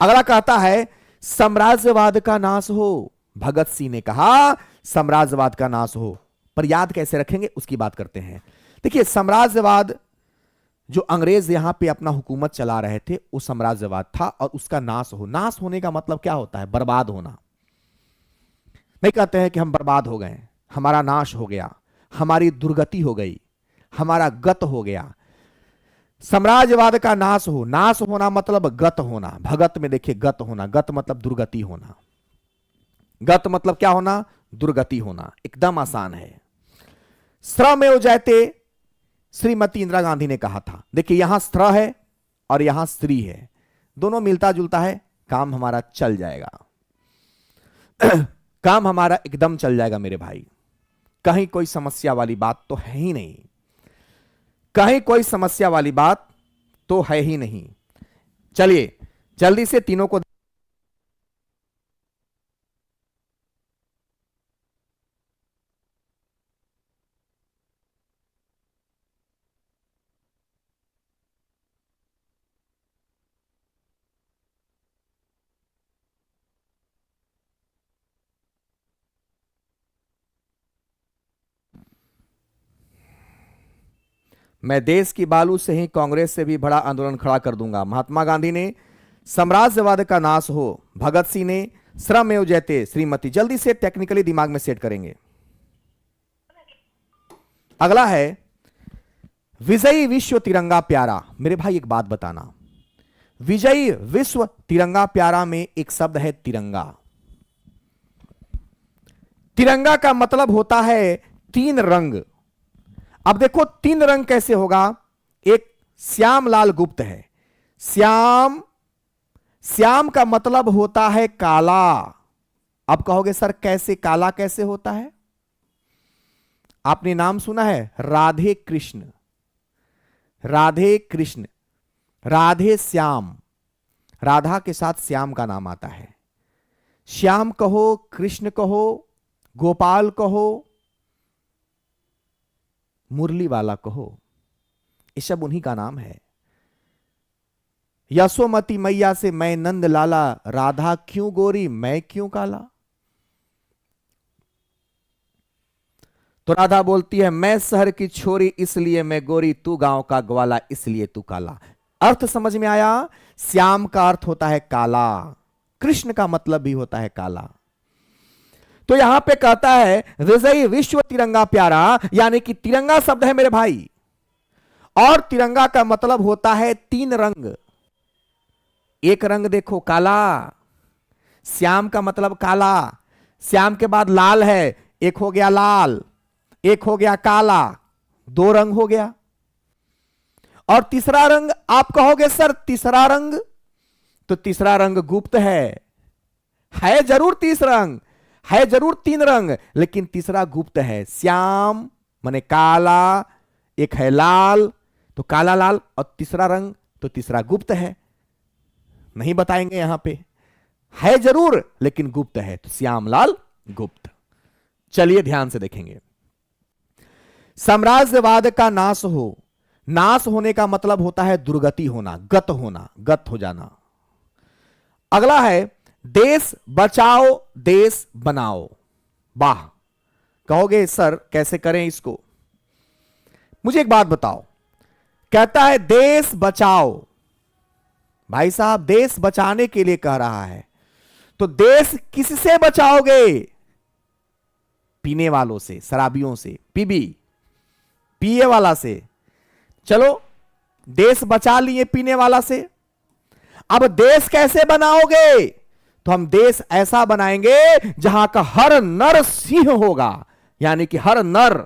अगला कहता है साम्राज्यवाद का नाश हो। भगत सिंह ने कहा साम्राज्यवाद का नाश हो। पर याद कैसे रखेंगे उसकी बात करते हैं। देखिए, साम्राज्यवाद जो अंग्रेज यहां पे अपना हुकूमत चला रहे थे, वो साम्राज्यवाद था और उसका नाश हो। नाश होने का मतलब क्या होता है? बर्बाद होना। नहीं कहते हैं कि हम बर्बाद हो गए, हमारा नाश हो गया, हमारी दुर्गति हो गई, हमारा गत हो गया। साम्राज्यवाद का नाश हो, नाश होना मतलब गत होना। भगत में देखिए गत होना, गत मतलब दुर्गति होना। गत मतलब क्या होना? दुर्गति होना। एकदम आसान है। श्रमेव जयते श्रीमती इंदिरा गांधी ने कहा था। देखिए यहां स्त्र है और यहां स्त्री है, दोनों मिलता जुलता है, काम हमारा चल जाएगा। काम हमारा एकदम चल जाएगा मेरे भाई। कहीं कोई समस्या वाली बात तो है ही नहीं, कहीं कोई समस्या वाली बात तो है ही नहीं। चलिए जल्दी से तीनों को। मैं देश की बालू से ही कांग्रेस से भी बड़ा आंदोलन खड़ा कर दूंगा। महात्मा गांधी ने साम्राज्यवाद का नाश हो, भगत सिंह ने श्रमेव जयते श्रीमती। जल्दी से टेक्निकली दिमाग में सेट करेंगे। अगला है विजयी विश्व तिरंगा प्यारा। मेरे भाई एक बात बताना, विजयी विश्व तिरंगा प्यारा में एक शब्द है तिरंगा। तिरंगा का मतलब होता है तीन रंग। अब देखो तीन रंग कैसे होगा? एक श्याम लाल गुप्त है, श्याम, श्याम का मतलब होता है काला। अब कहोगे सर कैसे, काला कैसे होता है? आपने नाम सुना है राधे कृष्ण, राधे कृष्ण, राधे श्याम, राधा के साथ श्याम का नाम आता है। श्याम कहो, कृष्ण कहो, गोपाल कहो, मुरली वाला कहो, ये सब उन्हीं का नाम है। यशोमती मैया से मैं नंद लाला, राधा क्यों गोरी मैं क्यों काला। तो राधा बोलती है मैं शहर की छोरी इसलिए मैं गोरी, तू गांव का ग्वाला इसलिए तू काला। अर्थ समझ में आया? श्याम का अर्थ होता है काला, कृष्ण का मतलब भी होता है काला। तो यहां पे कहता है विजयी विश्व तिरंगा प्यारा, यानी कि तिरंगा शब्द है मेरे भाई, और तिरंगा का मतलब होता है तीन रंग। एक रंग देखो काला, श्याम का मतलब काला, श्याम के बाद लाल है, एक हो गया लाल, एक हो गया काला, दो रंग हो गया। और तीसरा रंग आप कहोगे सर तीसरा रंग, तो तीसरा रंग गुप्त है जरूर तीसरा रंग, है जरूर तीन रंग, लेकिन तीसरा गुप्त है। श्याम माने काला, एक है लाल, तो काला लाल, और तीसरा रंग तो तीसरा गुप्त है, नहीं बताएंगे यहां पे, है जरूर लेकिन गुप्त है, तो श्याम लाल गुप्त। चलिए ध्यान से देखेंगे। साम्राज्यवाद का नाश हो, नाश होने का मतलब होता है दुर्गति होना, गत होना, गत हो जाना। अगला है देश बचाओ देश बनाओ। वाह, कहोगे सर कैसे करें इसको? मुझे एक बात बताओ, कहता है देश बचाओ, भाई साहब देश बचाने के लिए कह रहा है, तो देश किससे बचाओगे? पीने वालों से, शराबियों से, पिए वाला से। चलो देश बचा लिए पीने वाला से, अब देश कैसे बनाओगे? तो हम देश ऐसा बनाएंगे जहां का हर नर सिंह होगा, यानी कि हर नर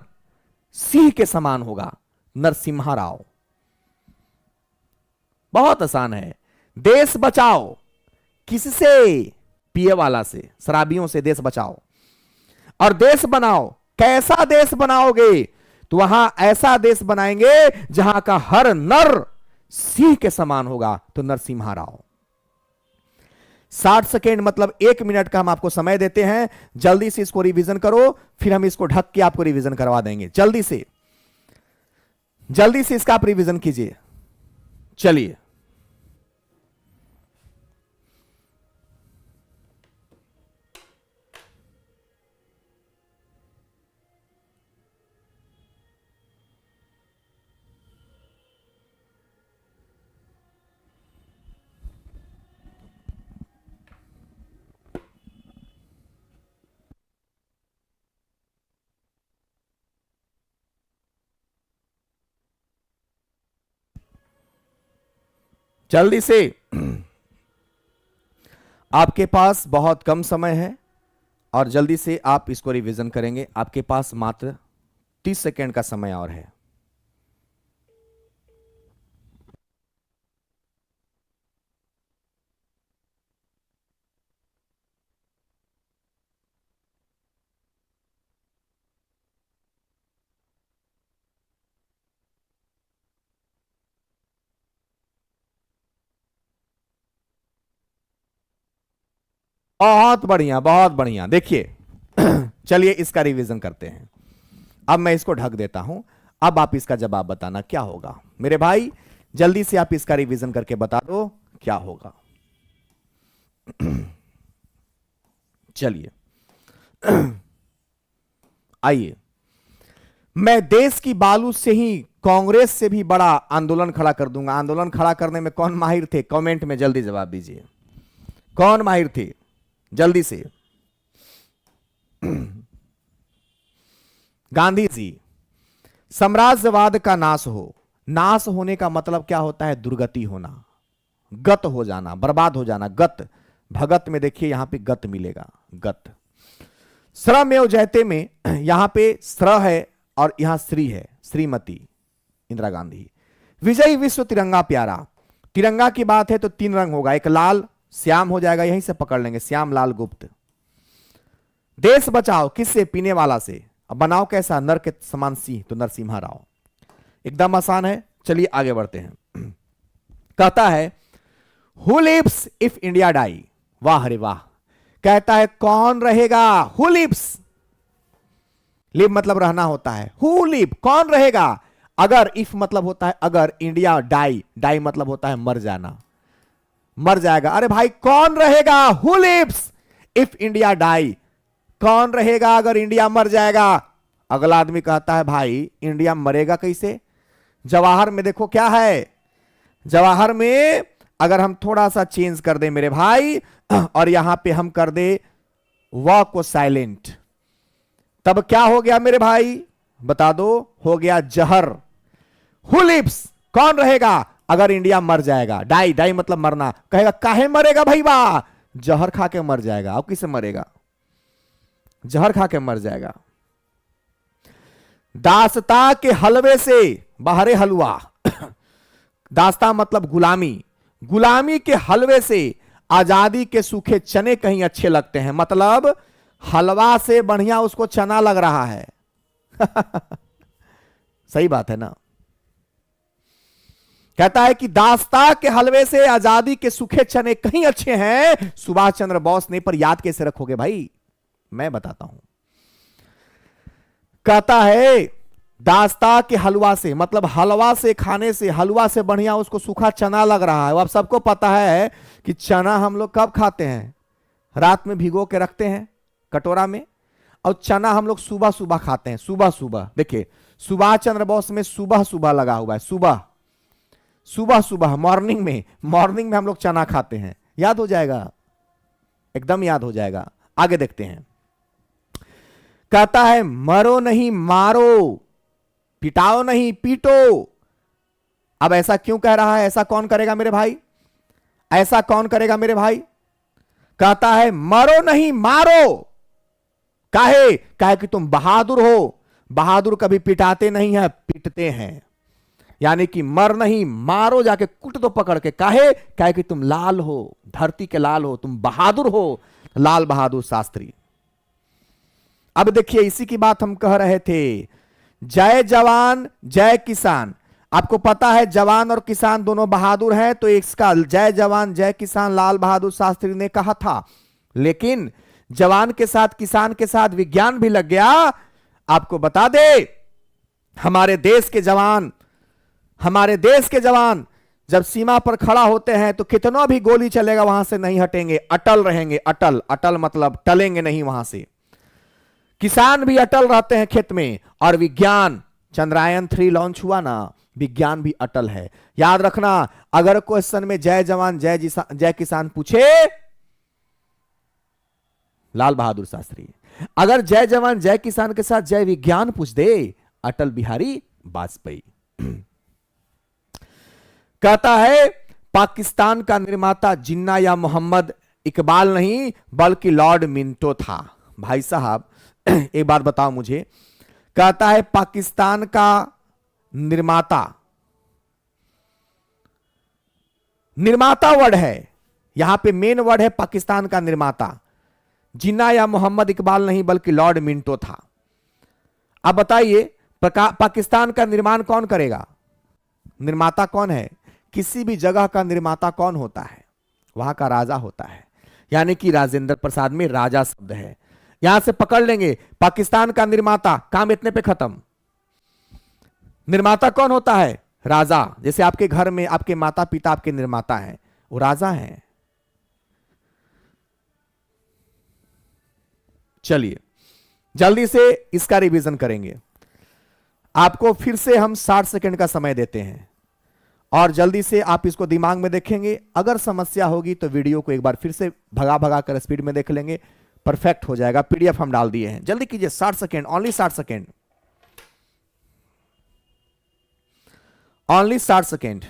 सिंह के समान होगा, नरसिम्हा राव। बहुत आसान है। देश बचाओ किससे? पिए वाला से, शराबियों से देश बचाओ। और देश बनाओ, कैसा देश बनाओगे? तो वहां ऐसा देश बनाएंगे जहां का हर नर सिंह के समान होगा, तो नरसिम्हा राव। 60 सेकेंड मतलब 1 मिनट का हम आपको समय देते हैं, जल्दी से इसको रिवीजन करो, फिर हम इसको ढक के आपको रिवीजन करवा देंगे। जल्दी से इसका आप रिवीजन कीजिए। चलिए जल्दी से, आपके पास बहुत कम समय है और जल्दी से आप इसको रिवीजन करेंगे। आपके पास मात्र 30 सेकेंड का समय और है। बहुत बढ़िया, बहुत बढ़िया। देखिए चलिए इसका रिवीजन करते हैं। अब मैं इसको ढक देता हूं। अब आप इसका जवाब बताना क्या होगा मेरे भाई। जल्दी से आप इसका रिवीजन करके बता दो क्या होगा। चलिए आइए, मैं देश की बालू से ही कांग्रेस से भी बड़ा आंदोलन खड़ा कर दूंगा। आंदोलन खड़ा करने में कौन माहिर थे? कमेंट में जल्दी जवाब दीजिए, कौन माहिर थे जल्दी से। गांधी जी। साम्राज्यवाद का नाश हो। नाश होने का मतलब क्या होता है? दुर्गति होना, गत हो जाना, बर्बाद हो जाना। गत, भगत में देखिए यहां पे गत मिलेगा, गत। श्रमेव जयते में यहां पे श्र है और यहां श्री है, श्रीमती इंदिरा गांधी। विजय विश्व तिरंगा प्यारा। तिरंगा की बात है तो 3 रंग होगा, एक लाल श्याम हो जाएगा, यहीं से पकड़ लेंगे, श्याम लाल गुप्त। देश बचाओ किससे? पीने वाला से। अब बनाओ कैसा? नर के समान सिंह, तो नरसिम्हा राव। एकदम आसान है। चलिए आगे बढ़ते हैं। कहता है who lives if India die. वाह रे वाह। कहता है कौन रहेगा? हु लिव्स, लिव मतलब रहना होता है। हु लिव, कौन रहेगा? अगर, इफ मतलब होता है अगर, इंडिया डाई, डाई मतलब होता है मर जाना, मर जाएगा। अरे भाई कौन रहेगा? Who lives if India die, कौन रहेगा अगर इंडिया मर जाएगा? अगला आदमी कहता है भाई इंडिया मरेगा कैसे? जवाहर में देखो क्या है, जवाहर में अगर हम थोड़ा सा चेंज कर दे मेरे भाई और यहां पे हम कर दे व को साइलेंट, तब क्या हो गया मेरे भाई? बता दो। हो गया जहर। हु लिव्स, कौन रहेगा अगर इंडिया मर जाएगा? डाई, डाई मतलब मरना। कहेगा काहे मरेगा भाई? वाह, जहर खा के मर जाएगा। अब किसे मरेगा? जहर खा के मर जाएगा। दासता के हलवे से बाहरे हलवा। दासता मतलब गुलामी, गुलामी के हलवे से आजादी के सूखे चने कहीं अच्छे लगते हैं। मतलब हलवा से बढ़िया उसको चना लग रहा है। सही बात है ना? कहता है कि दास्ता के हलवे से आजादी के सूखे चने कहीं अच्छे हैं। सुभाष चंद्र बोस ने, पर याद कैसे रखोगे भाई? मैं बताता हूं। कहता है दास्ता के हलवा से, मतलब हलवा से खाने से, हलवा से बढ़िया उसको सूखा चना लग रहा है। अब सबको पता है कि चना हम लोग कब खाते हैं? रात में भिगो के रखते हैं कटोरा में, और चना हम लोग सुबह सुबह खाते हैं। सुबह सुबह देखिए, सुभाष चंद्र बोस में सुबह सुबह लगा हुआ है। सुबह सुबह सुबह, मॉर्निंग में, मॉर्निंग में हम लोग चना खाते हैं। याद हो जाएगा, एकदम याद हो जाएगा। आगे देखते हैं। कहता है मरो नहीं मारो, पिटाओ नहीं पीटो। अब ऐसा क्यों कह रहा है? ऐसा कौन करेगा मेरे भाई? ऐसा कौन करेगा मेरे भाई? कहता है मरो नहीं मारो। काहे? काहे कि तुम बहादुर हो। बहादुर कभी पिटाते नहीं है, पीटते हैं। यानी कि मर नहीं मारो, जाके कुट दो पकड़ के। काहे? काहे कि तुम लाल हो, धरती के लाल हो, तुम बहादुर हो, लाल बहादुर शास्त्री। अब देखिए इसी की बात हम कह रहे थे। जय जवान जय किसान। आपको पता है जवान और किसान दोनों बहादुर हैं, तो इसका जय जवान जय किसान लाल बहादुर शास्त्री ने कहा था। लेकिन जवान के साथ, किसान के साथ विज्ञान भी लग गया। आपको बता दे, हमारे देश के जवान, हमारे देश के जवान जब सीमा पर खड़ा होते हैं तो कितना भी गोली चलेगा वहां से नहीं हटेंगे, अटल रहेंगे। अटल, अटल मतलब टलेंगे नहीं वहां से। किसान भी अटल रहते हैं खेत में। और विज्ञान, चंद्रयान 3 लॉन्च हुआ ना, विज्ञान भी अटल है। याद रखना, अगर क्वेश्चन में जय जवान जय किसान पूछे, लाल बहादुर शास्त्री। अगर जय जवान जय किसान के साथ जय विज्ञान पूछ दे, अटल बिहारी वाजपेयी। कहता है पाकिस्तान का निर्माता जिन्ना या मोहम्मद इकबाल नहीं बल्कि लॉर्ड मिंटो था। भाई साहब एक बात बताओ मुझे, कहता है पाकिस्तान का निर्माता, निर्माता वर्ड है यहां पे, मेन वर्ड है पाकिस्तान का निर्माता, जिन्ना या मोहम्मद इकबाल नहीं बल्कि लॉर्ड मिंटो था। अब बताइए पाकिस्तान का निर्माण कौन करेगा? निर्माता कौन है? किसी भी जगह का निर्माता कौन होता है? वहां का राजा होता है, यानी कि राजेंद्र प्रसाद में राजा शब्द है। यहां से पकड़ लेंगे पाकिस्तान का निर्माता, काम इतने पे खत्म। निर्माता कौन होता है? राजा। जैसे आपके घर में आपके माता पिता आपके निर्माता हैं, वो राजा हैं। चलिए जल्दी से इसका रिवीजन करेंगे। आपको फिर से हम 60 सेकंड का समय देते हैं और जल्दी से आप इसको दिमाग में देखेंगे। अगर समस्या होगी तो वीडियो को एक बार फिर से भगा भगा कर स्पीड में देख लेंगे, परफेक्ट हो जाएगा। पीडीएफ हम डाल दिए हैं, जल्दी कीजिए। 60 second, only 60 second, only 60 second.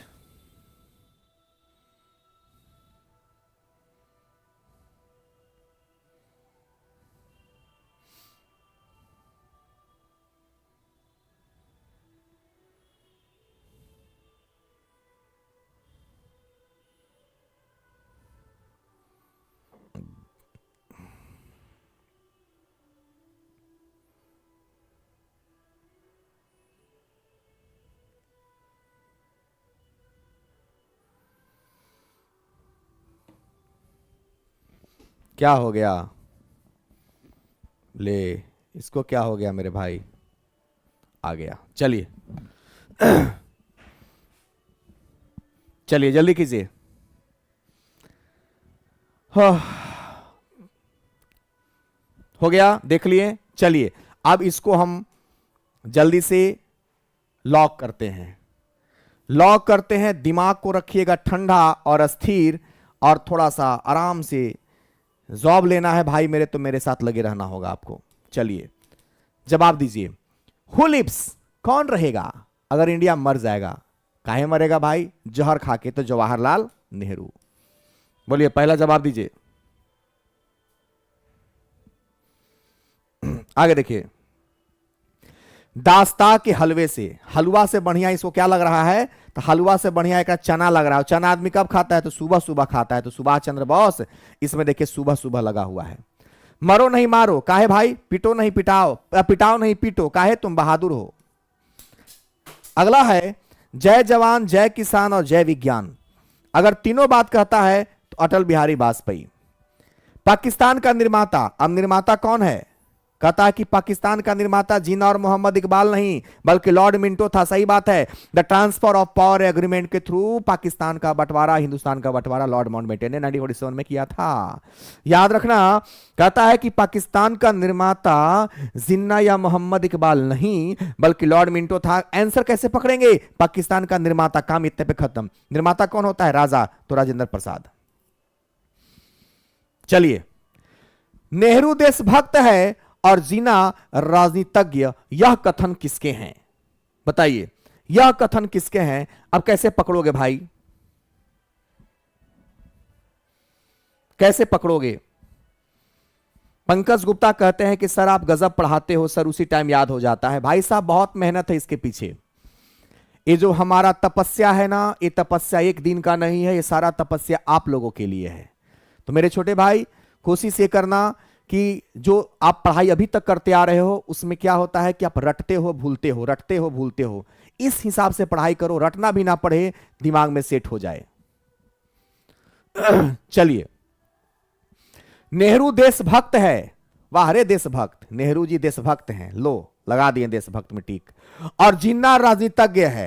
क्या हो गया? ले, इसको क्या हो गया मेरे भाई? आ गया। चलिए चलिए जल्दी कीजिए। हो गया, देख लिए। चलिए अब इसको हम जल्दी से लॉक करते हैं। लॉक करते हैं, दिमाग को रखिएगा ठंडा और स्थिर, और थोड़ा सा आराम से जॉब लेना है भाई मेरे, तो मेरे साथ लगे रहना होगा आपको। चलिए जवाब दीजिए। हु लिव्स, कौन रहेगा अगर इंडिया मर जाएगा? काहे मरेगा भाई? जहर खा के। तो जवाहरलाल नेहरू। बोलिए पहला जवाब दीजिए। आगे देखिए, दास्ता के हलवे से, हलवा से बढ़िया इसको क्या लग रहा है? तो हलवा से बढ़िया एक चना लग रहा है। चना आदमी कब खाता है? तो सुबह सुबह खाता है। तो सुभाष चंद्र बोस, इसमें देखिए सुबह सुबह लगा हुआ है। मरो नहीं मारो, काहे भाई? पिटो नहीं पिटाओ, पिटाओ नहीं पीटो, काहे? तुम बहादुर हो। अगला है जय जवान, जय किसान और जय विज्ञान। अगर तीनों बात कहता है तो अटल बिहारी वाजपेयी। पाकिस्तान का निर्माता, अब निर्माता कौन है? कहता है कि पाकिस्तान का निर्माता जिन्ना और मोहम्मद इकबाल नहीं बल्कि लॉर्ड मिंटो था। सही बात है। The transfer of power agreement के थ्रू पाकिस्तान का बंटवारा, हिंदुस्तान का बंटवारा लॉर्ड माउंटबेटन ने 1947 में किया था। याद रखना, कहता है कि पाकिस्तान का निर्माता जिन्ना या मोहम्मद इकबाल नहीं बल्कि लॉर्ड मिंटो था। आंसर कैसे पकड़ेंगे? पाकिस्तान का निर्माता, काम इतने पे खत्म। निर्माता कौन होता है? राजा। तो राजेंद्र प्रसाद। चलिए, नेहरू देशभक्त है और जिन्ना राजनीतिज्ञ, यह कथन किसके हैं? बताइए, यह कथन किसके हैं? अब कैसे पकड़ोगे भाई? कैसे पकड़ोगे? पंकज गुप्ता कहते हैं कि सर आप गजब पढ़ाते हो सर, उसी टाइम याद हो जाता है। भाई साहब बहुत मेहनत है इसके पीछे। ये जो हमारा तपस्या है ना, ये तपस्या एक दिन का नहीं है, ये सारा तपस्या आप लोगों के लिए है। तो मेरे छोटे भाई कोशिश ये करना कि जो आप पढ़ाई अभी तक करते आ रहे हो उसमें क्या होता है कि आप रटते हो भूलते हो, रटते हो भूलते हो। इस हिसाब से पढ़ाई करो, रटना भी ना पड़े, दिमाग में सेट हो जाए। चलिए, नेहरू देशभक्त है। वाह रे देशभक्त, नेहरू जी देशभक्त हैं। लो लगा दिए देशभक्त में टिक। और जिन्ना राजनीतिज्ञ है,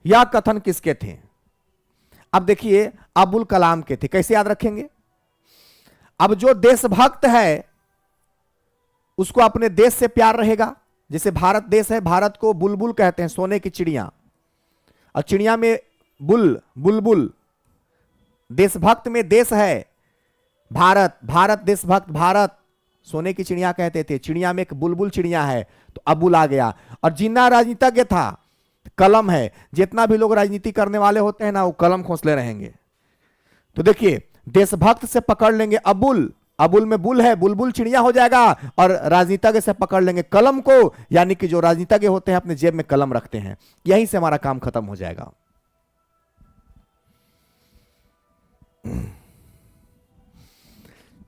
यह कथन किसके थे? अब देखिए अबुल कलाम के थे। कैसे याद रखेंगे? अब जो देशभक्त है उसको अपने देश से प्यार रहेगा। जैसे भारत देश है, भारत को बुलबुल कहते हैं, सोने की चिड़िया, और चिड़िया में बुलबुल। देशभक्त में देश है भारत, भारत देशभक्त, भारत सोने की चिड़िया कहते थे। चिड़िया में एक बुलबुल चिड़िया है, तो अबुल आ गया। और जिन्ना राजनीतिज्ञ था, कलम है। जितना भी लोग राजनीति करने वाले होते हैं ना, वो कलम खोसले रहेंगे। तो देखिए, देशभक्त से पकड़ लेंगे अबुल, अबुल में बुल है, बुलबुल चिड़िया हो जाएगा। और राजनीतिज्ञ से पकड़ लेंगे कलम को, यानी कि जो राजनीतिज्ञ होते हैं अपने जेब में कलम रखते हैं। यहीं से हमारा काम खत्म हो जाएगा।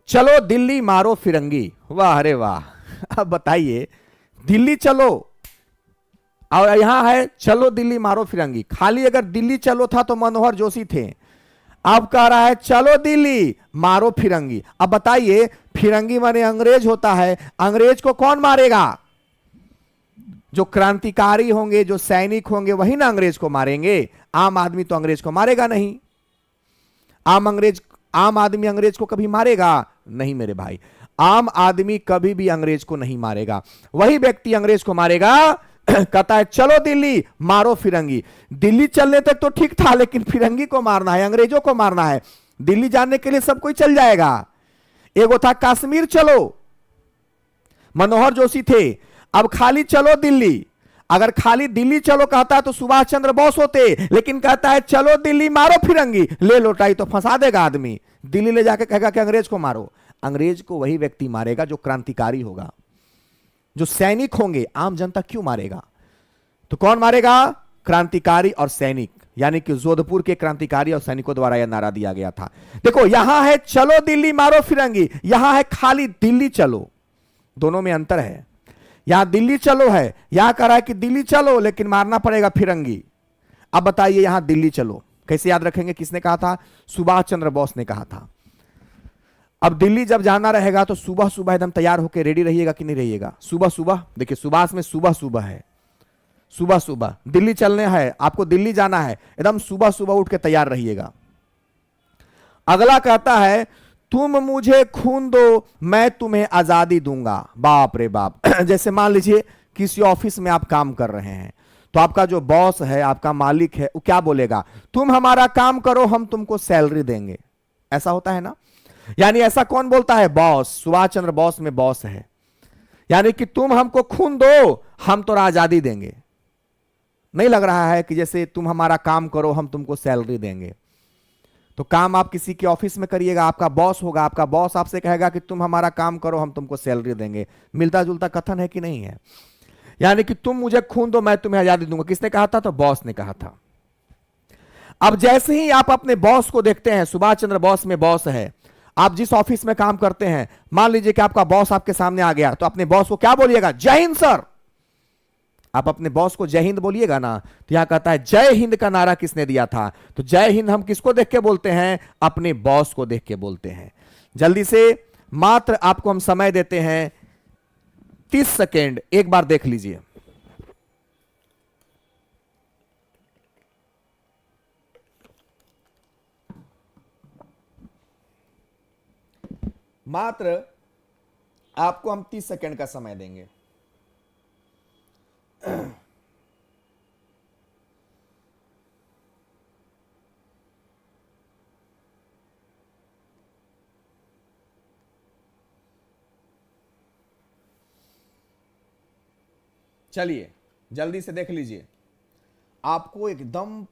चलो दिल्ली मारो फिरंगी, वाह अरे वाह। अब बताइए, दिल्ली चलो और यहां है चलो दिल्ली मारो फिरंगी। खाली अगर दिल्ली चलो था तो मनोहर जोशी थे, अब कह रहा है चलो दिल्ली मारो फिरंगी। अब बताइए, फिरंगी माने अंग्रेज होता है, अंग्रेज को कौन मारेगा? जो क्रांतिकारी होंगे, जो सैनिक होंगे, वही ना अंग्रेज को मारेंगे। आम आदमी तो अंग्रेज को मारेगा नहीं। आम आदमी अंग्रेज को कभी मारेगा नहीं मेरे भाई। आम आदमी कभी भी अंग्रेज को नहीं मारेगा, वही व्यक्ति अंग्रेज को मारेगा। कहता है चलो दिल्ली मारो फिरंगी। दिल्ली चलने तक तो ठीक था, लेकिन फिरंगी को मारना है, अंग्रेजों को मारना है। दिल्ली जाने के लिए सब कोई चल जाएगा। एगो था कश्मीर चलो, मनोहर जोशी थे। अब खाली चलो दिल्ली, अगर खाली दिल्ली चलो कहता है तो सुभाष चंद्र बोस होते, लेकिन कहता है चलो दिल्ली मारो फिरंगी। ले लोटाई तो फंसा देगा आदमी। दिल्ली ले जाके कहेगा कि अंग्रेज को मारो। अंग्रेज को वही व्यक्ति मारेगा जो क्रांतिकारी होगा, जो सैनिक होंगे। आम जनता क्यों मारेगा? तो कौन मारेगा? क्रांतिकारी और सैनिक, यानी कि जोधपुर के क्रांतिकारी और सैनिकों द्वारा यह नारा दिया गया था। देखो, यहां है चलो दिल्ली मारो फिरंगी, यहां है खाली दिल्ली चलो। दोनों में अंतर है। यहां दिल्ली चलो है, यहां कह रहा है कि दिल्ली चलो लेकिन मारना पड़ेगा फिरंगी। अब बताइए, यहां दिल्ली चलो कैसे याद रखेंगे? किसने कहा था? सुभाष चंद्र बोस ने कहा था। अब दिल्ली जब जाना रहेगा तो सुबह सुबह एकदम तैयार होकर रेडी रहिएगा कि नहीं रहिएगा? सुबह सुबह, देखिए सुभाष में सुबह सुबह है, सुबह सुबह दिल्ली चलने है, आपको दिल्ली जाना है, एकदम सुबह सुबह उठ के तैयार रहिएगा। अगला कहता है तुम मुझे खून दो मैं तुम्हें आजादी दूंगा। बाप रे बाप। जैसे मान लीजिए किसी ऑफिस में आप काम कर रहे हैं, तो आपका जो बॉस है, आपका मालिक है, वो क्या बोलेगा? तुम हमारा काम करो, हम तुमको सैलरी देंगे। ऐसा होता है ना? यानी ऐसा कौन बोलता है? बॉस। सुभाष चंद्र बोस में बॉस है, यानी कि तुम हमको खून दो, हम तो आजादी देंगे। नहीं लग रहा है कि जैसे तुम हमारा काम करो, हम तुमको सैलरी देंगे? तो काम आप किसी के ऑफिस में करिएगा, आपका बॉस होगा, आपका बॉस आपसे कहेगा कि तुम हमारा काम करो, हम तुमको सैलरी देंगे। मिलता जुलता कथन है कि नहीं है? यानी कि तुम मुझे खून दो मैं तुम्हें आजादी दूंगा। किसने कहा था? तो बॉस ने कहा था। अब जैसे ही आप अपने बॉस को देखते हैं, सुभाष चंद्र बोस में बॉस है, आप जिस ऑफिस में काम करते हैं, मान लीजिए कि आपका बॉस आपके सामने आ गया, तो अपने बॉस को क्या बोलिएगा? जय हिंद सर। आप अपने बॉस को जय हिंद बोलिएगा ना। तो यहां कहता है जय हिंद का नारा किसने दिया था? तो जय हिंद हम किसको देख के बोलते हैं? अपने बॉस को देख के बोलते हैं। जल्दी से, मात्र आपको हम समय देते हैं 30 सेकेंड, एक बार देख लीजिए। मात्र आपको हम 30 सेकेंड का समय देंगे। चलिए जल्दी से देख लीजिए। आपको एकदम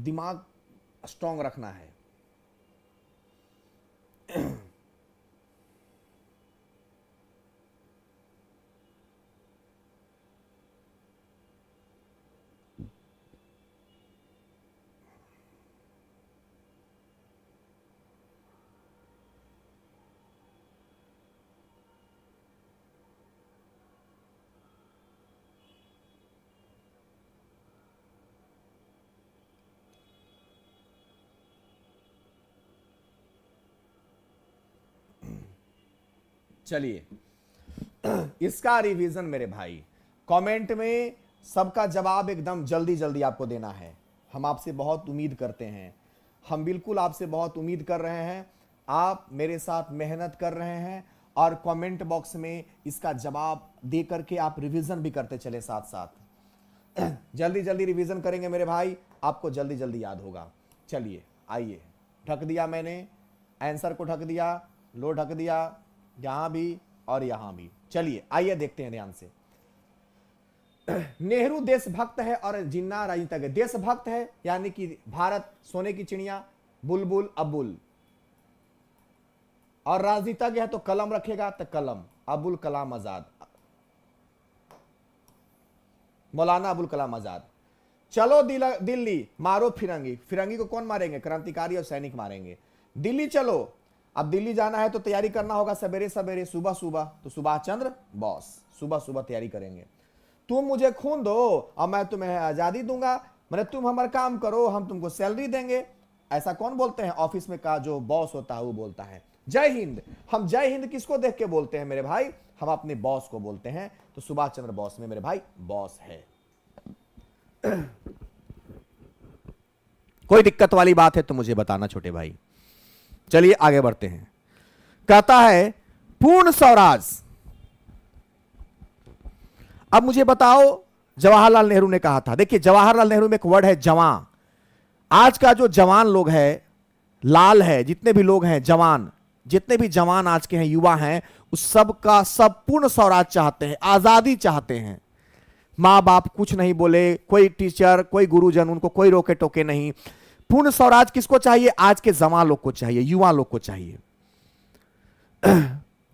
दिमाग स्ट्रांग रखना है। चलिए, इसका रिवीजन मेरे भाई कमेंट में सबका जवाब एकदम जल्दी जल्दी आपको देना है। हम आपसे बहुत उम्मीद करते हैं, हम बिल्कुल आपसे बहुत उम्मीद कर रहे हैं। आप मेरे साथ मेहनत कर रहे हैं और कमेंट बॉक्स में इसका जवाब दे करके आप रिवीजन भी करते चले साथ साथ। जल्दी जल्दी रिवीजन करेंगे मेरे भाई, आपको जल्दी जल्दी याद होगा। चलिए आइए, ढक दिया मैंने, आंसर को ढक दिया, लो ढक दिया, यहां भी और यहां भी। चलिए आइए देखते हैं ध्यान से। नेहरू देशभक्त है और जिन्ना राजनीतिज्ञ है। देशभक्त है यानी कि भारत सोने की चिड़िया, बुलबुल अबुल, और राजनीतिज्ञ है तो कलम रखेगा तो कलम, अबुल कलाम आजाद, मौलाना अबुल कलाम आजाद। चलो दिल्ली, मारो फिरंगी। फिरंगी को कौन मारेंगे? क्रांतिकारी और सैनिक मारेंगे। दिल्ली चलो, अब दिल्ली जाना है तो तैयारी करना होगा सवेरे सवेरे, सुबह सुबह, तो सुभाष चंद्र बोस, सुबह सुबह तैयारी करेंगे। तुम मुझे खून दो और मैं तुम्हें आजादी दूंगा, मैंने तुम हमारा काम करो, हम तुमको सैलरी देंगे। ऐसा कौन बोलते हैं? ऑफिस में का जो बॉस होता है वो बोलता है। जय हिंद, हम जय हिंद किसको देख के बोलते हैं मेरे भाई? हम अपने बॉस को बोलते हैं। तो सुभाष चंद्र बोस में मेरे भाई बॉस है। कोई दिक्कत वाली बात है तो मुझे बताना छोटे भाई। चलिए आगे बढ़ते हैं। कहता है पूर्ण स्वराज। अब मुझे बताओ, जवाहरलाल नेहरू ने कहा था, देखिए जवाहरलाल नेहरू में एक वर्ड है जवान। आज का जो जवान लोग है, लाल है, जितने भी लोग हैं जवान, जितने भी जवान आज के हैं, युवा हैं, उस सब का सब पूर्ण स्वराज चाहते हैं, आजादी चाहते हैं। माँ बाप कुछ नहीं बोले, कोई टीचर, कोई गुरुजन उनको कोई रोके टोके नहीं। पूर्ण स्वराज किसको चाहिए? आज के जवान लोग को चाहिए, युवा लोग को चाहिए।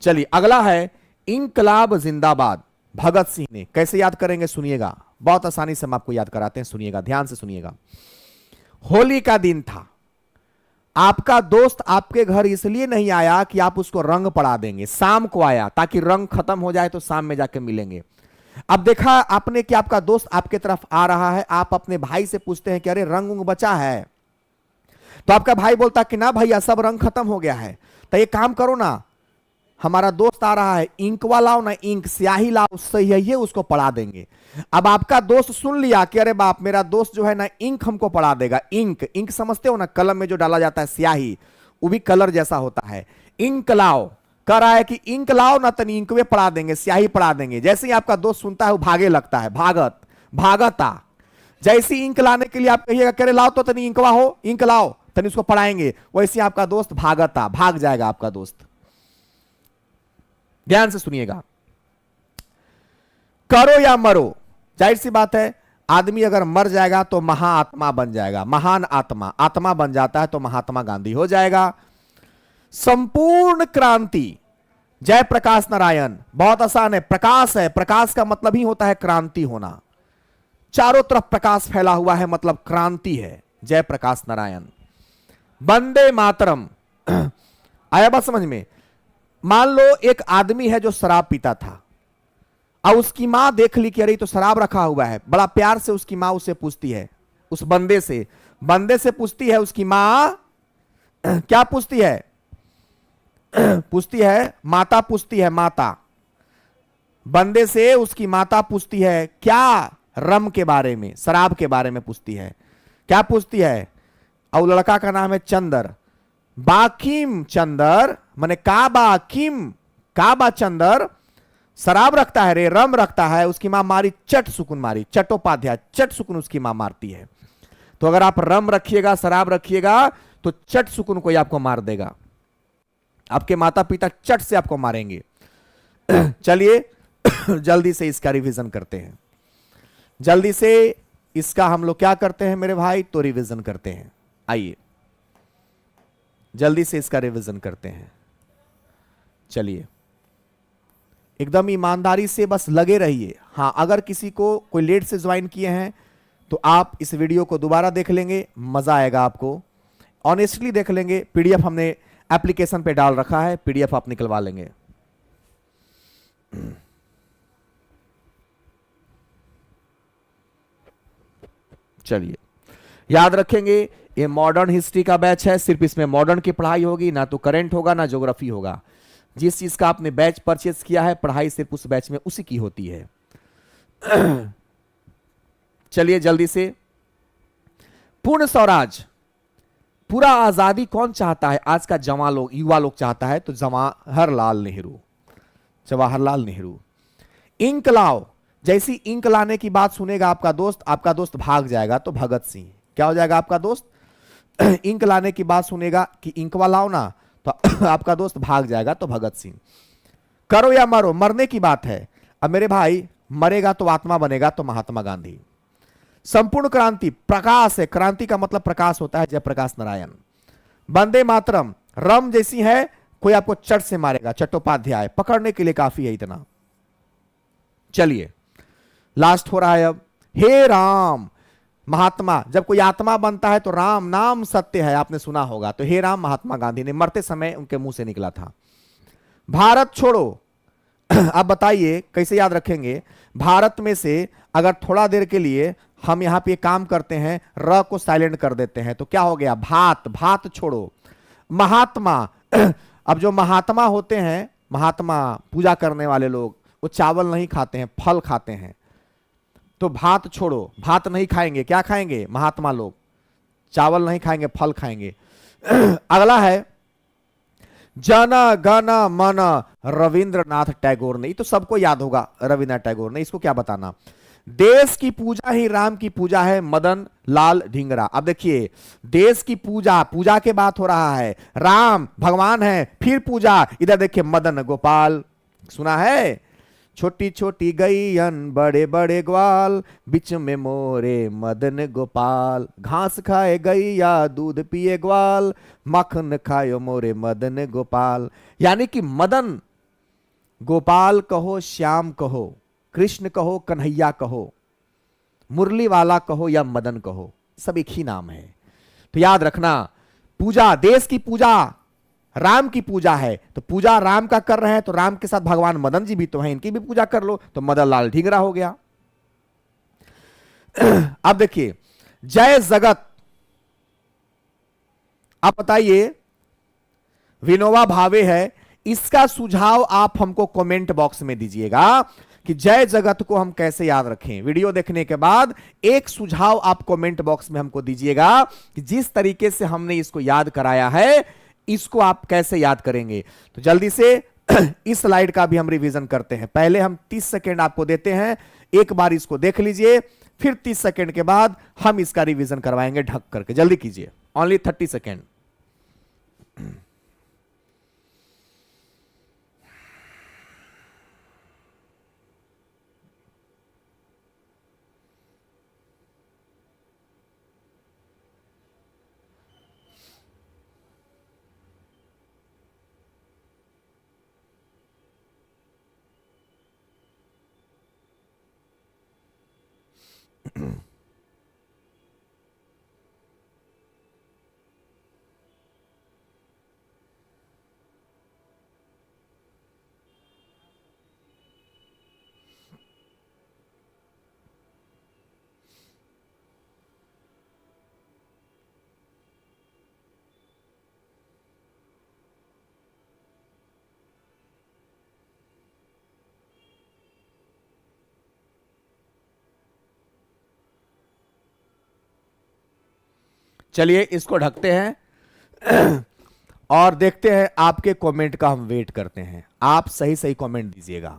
चलिए अगला है इंकलाब जिंदाबाद। भगत सिंह ने, कैसे याद करेंगे सुनिएगा, बहुत आसानी से हम आपको याद कराते हैं, सुनिएगा, ध्यान से सुनिएगा। होली का दिन था, आपका दोस्त आपके घर इसलिए नहीं आया कि आप उसको रंग पड़ा देंगे, शाम को आया ताकि रंग खत्म हो जाए तो शाम में जाके मिलेंगे। अब देखा आपने कि आपका दोस्त आपके तरफ आ रहा है, आप अपने भाई से पूछते हैं कि अरे रंग उंग बचा है, तो आपका भाई बोलता कि ना भैया सब रंग खत्म हो गया है। तो ये काम करो ना, हमारा दोस्त आ रहा है, इंकवा लाओ ना, इंक स्याही लाओ, सही है उसको पढ़ा देंगे। अब आपका दोस्त सुन लिया कि अरे बाप मेरा दोस्त जो है ना इंक हमको पढ़ा देगा। इंक, इंक समझते हो ना, कलम में जो डाला जाता है स्याही, वो भी कलर जैसा होता है। इंक लाओ, कह रहा है कि इंक लाओ ना, तनी इंक में पढ़ा देंगे, स्याही पढ़ा देंगे। जैसे ही आपका दोस्त सुनता है वो भागे लगता है, भागता। जैसी इंक लाने के लिए आप कहिएगा करे लाओ तो तनी इंकवा हो, इंक लाओ तनी उसको पढ़ाएंगे, वैसे आपका दोस्त भाग जाएगा आपका दोस्त। ध्यान से सुनिएगा। करो या मरो, जाहिर सी बात है, आदमी अगर मर जाएगा तो महाआत्मा बन जाएगा, महान आत्मा, आत्मा बन जाता है तो महात्मा गांधी हो जाएगा। संपूर्ण क्रांति, जय प्रकाश नारायण। बहुत आसान है, प्रकाश है, प्रकाश का मतलब ही होता है क्रांति होना। चारों तरफ प्रकाश फैला हुआ है मतलब क्रांति है, जय प्रकाश नारायण। वंदे मातरम। आया बात समझ में? मान लो एक आदमी है जो शराब पीता था, और उसकी मां देख ली कि अरे तो शराब रखा हुआ है, बड़ा प्यार से उसकी मां उससे पूछती है, उस बंदे से पूछती है उसकी मां, क्या पूछती है? पूछती है माता, पूछती है माता, बंदे से उसकी माता पूछती है क्या? रम के बारे में, शराब के बारे में पूछती है। क्या पूछती है? और लड़का का नाम है चंदर। बाकिम चंदर माने काबा किम, काबा चंदर शराब रखता है रे, रम रखता है। उसकी मां मारी, चट सुकुन मारी, चट्टोपाध्याय, चट सुकुन उसकी मां मारती है। तो अगर आप रम रखिएगा, शराब रखिएगा तो चट सुकुन कोई आपको मार देगा, आपके माता पिता चट से आपको मारेंगे। चलिए जल्दी से इसका रिवीजन करते हैं, जल्दी से इसका हम लोग क्या करते हैं मेरे भाई, तो रिवीजन करते हैं। आइए जल्दी से इसका रिवीजन करते हैं। चलिए एकदम ईमानदारी से बस लगे रहिए। हाँ, अगर किसी को कोई लेट से ज्वाइन किए हैं तो आप इस वीडियो को दोबारा देख लेंगे, मजा आएगा आपको, ऑनेस्टली देख लेंगे। पीडीएफ हमने एप्लीकेशन पे डाल रखा है, पीडीएफ आप निकलवा लेंगे। चलिए याद रखेंगे, ये मॉडर्न हिस्ट्री का बैच है, सिर्फ इसमें मॉडर्न की पढ़ाई होगी, ना तो करंट होगा ना ज्योग्राफी होगा। जिस चीज का आपने बैच परचेज किया है, पढ़ाई सिर्फ उस बैच में उसी की होती है। चलिए जल्दी से, पूर्ण स्वराज, पूरा आजादी कौन चाहता है? आज का जवान लोग, युवा लोग चाहता है, तो जवाहरलाल नेहरू, जवाहरलाल नेहरू। इंक लाओ, जैसी इंक लाने की बात सुनेगा आपका दोस्त भाग जाएगा, तो भगत सिंह। क्या हो जाएगा आपका दोस्त? इंक लाने की बात सुनेगा कि इंकवा लाओ ना, तो आपका दोस्त भाग जाएगा, तो भगत सिंह। करो या मरो, मरने की बात है। अब मेरे भाई मरेगा तो आत्मा बनेगा, तो महात्मा गांधी। संपूर्ण क्रांति प्रकाश है, क्रांति का मतलब प्रकाश होता है, जयप्रकाश नारायण। वंदे मातरम रम जैसी है, कोई आपको चट से मारेगा, चट्टोपाध्याय, पकड़ने के लिए काफी है इतना। चलिए लास्ट हो रहा है अब, हे राम महात्मा, जब कोई आत्मा बनता है तो राम नाम सत्य है, आपने सुना होगा, तो हे राम महात्मा गांधी ने मरते समय उनके मुंह से निकला था। भारत छोड़ो, आप बताइए कैसे याद रखेंगे? भारत में से अगर थोड़ा देर के लिए हम यहां पे काम करते हैं, र को साइलेंट कर देते हैं, तो क्या हो गया? भात, भात छोड़ो। महात्मा, अब जो महात्मा होते हैं, महात्मा पूजा करने वाले लोग, वो चावल नहीं खाते हैं, फल खाते हैं, तो भात छोड़ो, भात नहीं खाएंगे, क्या खाएंगे? महात्मा लोग चावल नहीं खाएंगे, फल खाएंगे। अगला है जन गण मन, रविंद्रनाथ टैगोर ने, ये तो सबको याद होगा, रविंद्रनाथ टैगोर ने, इसको क्या बताना। देश की पूजा ही राम की पूजा है, मदन लाल ढींगरा। अब देखिए, देश की पूजा, पूजा के बात हो रहा है, राम भगवान है, फिर पूजा, इधर देखिए मदन गोपाल, सुना है? छोटी छोटी गैयन बड़े बड़े ग्वाल, बीच में मोरे मदन गोपाल, घास खाए गैया दूध पिए ग्वाल, मक्खन खायो मोरे मदन गोपाल। यानी कि मदन गोपाल कहो, श्याम कहो, कृष्ण कहो, कन्हैया कहो, मुरली वाला कहो या मदन कहो, सब एक ही नाम है। तो याद रखना, पूजा, देश की पूजा राम की पूजा है, तो पूजा राम का कर रहे हैं, तो राम के साथ भगवान मदन जी भी तो हैं, इनकी भी पूजा कर लो, तो मदन लाल ढींगरा हो गया। अब देखिए जय जगत, आप बताइए, विनोबा भावे है, इसका सुझाव आप हमको कमेंट बॉक्स में दीजिएगा कि जय जगत को हम कैसे याद रखें। वीडियो देखने के बाद एक सुझाव आप कमेंट बॉक्स में हमको दीजिएगा कि जिस तरीके से हमने इसको याद कराया है, इसको आप कैसे याद करेंगे। तो जल्दी से इस स्लाइड का भी हम रिवीजन करते हैं। पहले हम 30 सेकेंड आपको देते हैं, एक बार इसको देख लीजिए, फिर 30 सेकेंड के बाद हम इसका रिवीजन करवाएंगे ढक करके। जल्दी कीजिए, ओनली 30 सेकेंड। चलिए इसको ढकते हैं और देखते हैं आपके कमेंट का, हम वेट करते हैं। आप सही सही कमेंट दीजिएगा।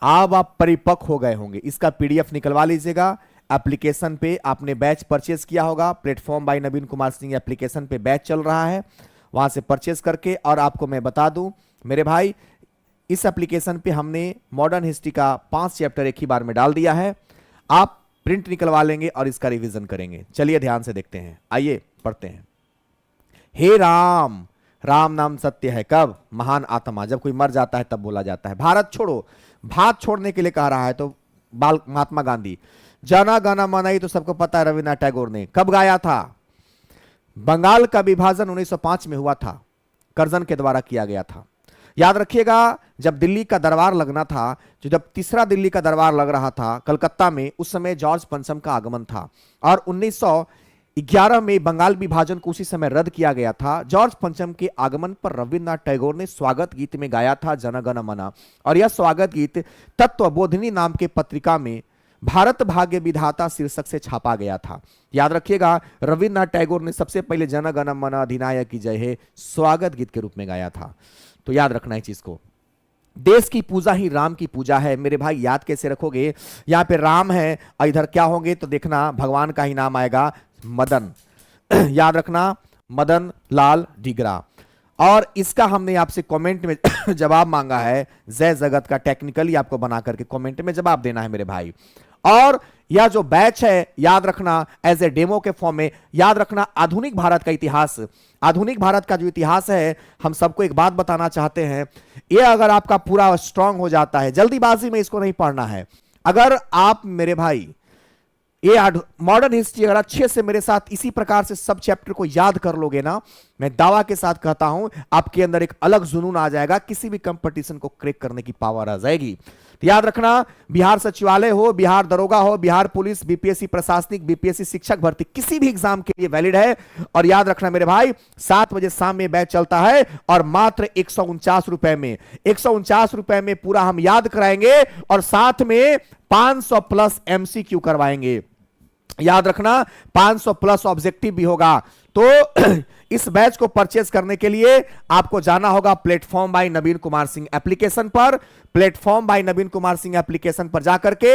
अब आप परिपक्व हो गए होंगे, इसका पीडीएफ निकलवा लीजिएगा। एप्लीकेशन पे आपने बैच परचेस किया होगा, platform by Naveen Kumar Singh application पे बैच चल रहा है, वहां से परचेस करके। और आपको मैं बता दूं मेरे भाई, इस एप्लीकेशन पे हमने मॉडर्न हिस्ट्री का 5 चैप्टर एक ही बार में डाल दिया है। आप प्रिंट निकलवा लेंगे और इसका रिवीजन करेंगे। चलिए ध्यान से देखते हैं, आइए पढ़ते हैं। हे राम, राम नाम सत्य है, कब? महान आत्मा, जब कोई मर जाता है तब बोला जाता है। भारत छोड़ो, भात छोड़ने के लिए कह रहा है, तो बाल महात्मा गांधी। जना गण मन, ही तो सबको पता है, रविन्द्रनाथ टैगोर ने कब गाया था? बंगाल का विभाजन 1905 में हुआ था, कर्जन के द्वारा किया गया था। याद रखिएगा, जब दिल्ली का दरबार लगना था, जब तीसरा दिल्ली का दरबार लग रहा था कलकत्ता में, उस समय जॉर्ज पंचम का आगमन था और 1911 में बंगाल विभाजन को उसी समय रद्द किया गया था। जॉर्ज पंचम के आगमन पर रविन्द्रनाथ टैगोर ने स्वागत गीत में गाया था जन गण मन, और यह स्वागत गीत तत्वबोधिनी नाम के पत्रिका में भारत भाग्य विधाता शीर्षक से छापा गया था। याद रखिएगा, रविन्द्रनाथ टैगोर ने सबसे पहले जन गण मन अधिनायक की जय हे स्वागत गीत के रूप में गाया था। तो याद रखना है चीज को। देश की पूजा ही राम की पूजा है। मेरे भाई याद कैसे रखोगे? यहां पे राम है और इधर क्या होंगे, तो देखना भगवान का ही नाम आएगा, मदन। याद रखना, मदन लाल ढींगरा। और इसका हमने आपसे कमेंट में जवाब मांगा है, जय जगत का टेक्निकली आपको बना करके कमेंट में जवाब देना है मेरे भाई। और यह जो बैच है याद रखना एज ए डेमो के फॉर्म में, याद रखना आधुनिक भारत का इतिहास, आधुनिक भारत का जो इतिहास है, हम सबको एक बात बताना चाहते हैं, यह अगर आपका पूरा स्ट्रांग हो जाता है, जल्दीबाजी में इसको नहीं पढ़ना है। अगर आप मेरे भाई ये मॉडर्न हिस्ट्री अगर अच्छे से मेरे साथ इसी प्रकार से सब चैप्टर को याद कर लोगे ना, मैं दावा के साथ कहता हूं आपके अंदर एक अलग जुनून आ जाएगा, किसी भी कंपटीशन को क्रैक करने की पावर आ जाएगी। तो याद रखना, बिहार सचिवालय हो, बिहार दरोगा हो, बिहार पुलिस, बीपीएससी प्रशासनिक, बीपीएससी शिक्षक भर्ती, किसी भी एग्जाम के लिए वैलिड है। और याद रखना मेरे भाई, 7 बजे शाम में बैच चलता है और मात्र 149 रुपए में, 149 रुपए में पूरा हम याद कराएंगे और साथ में 500 प्लस एमसीक्यू करवाएंगे। याद रखना 500 प्लस ऑब्जेक्टिव भी होगा। तो इस बैच को परचेज करने के लिए आपको जाना होगा platform by Naveen Kumar Singh application पर, platform by Naveen Kumar Singh application पर जाकर के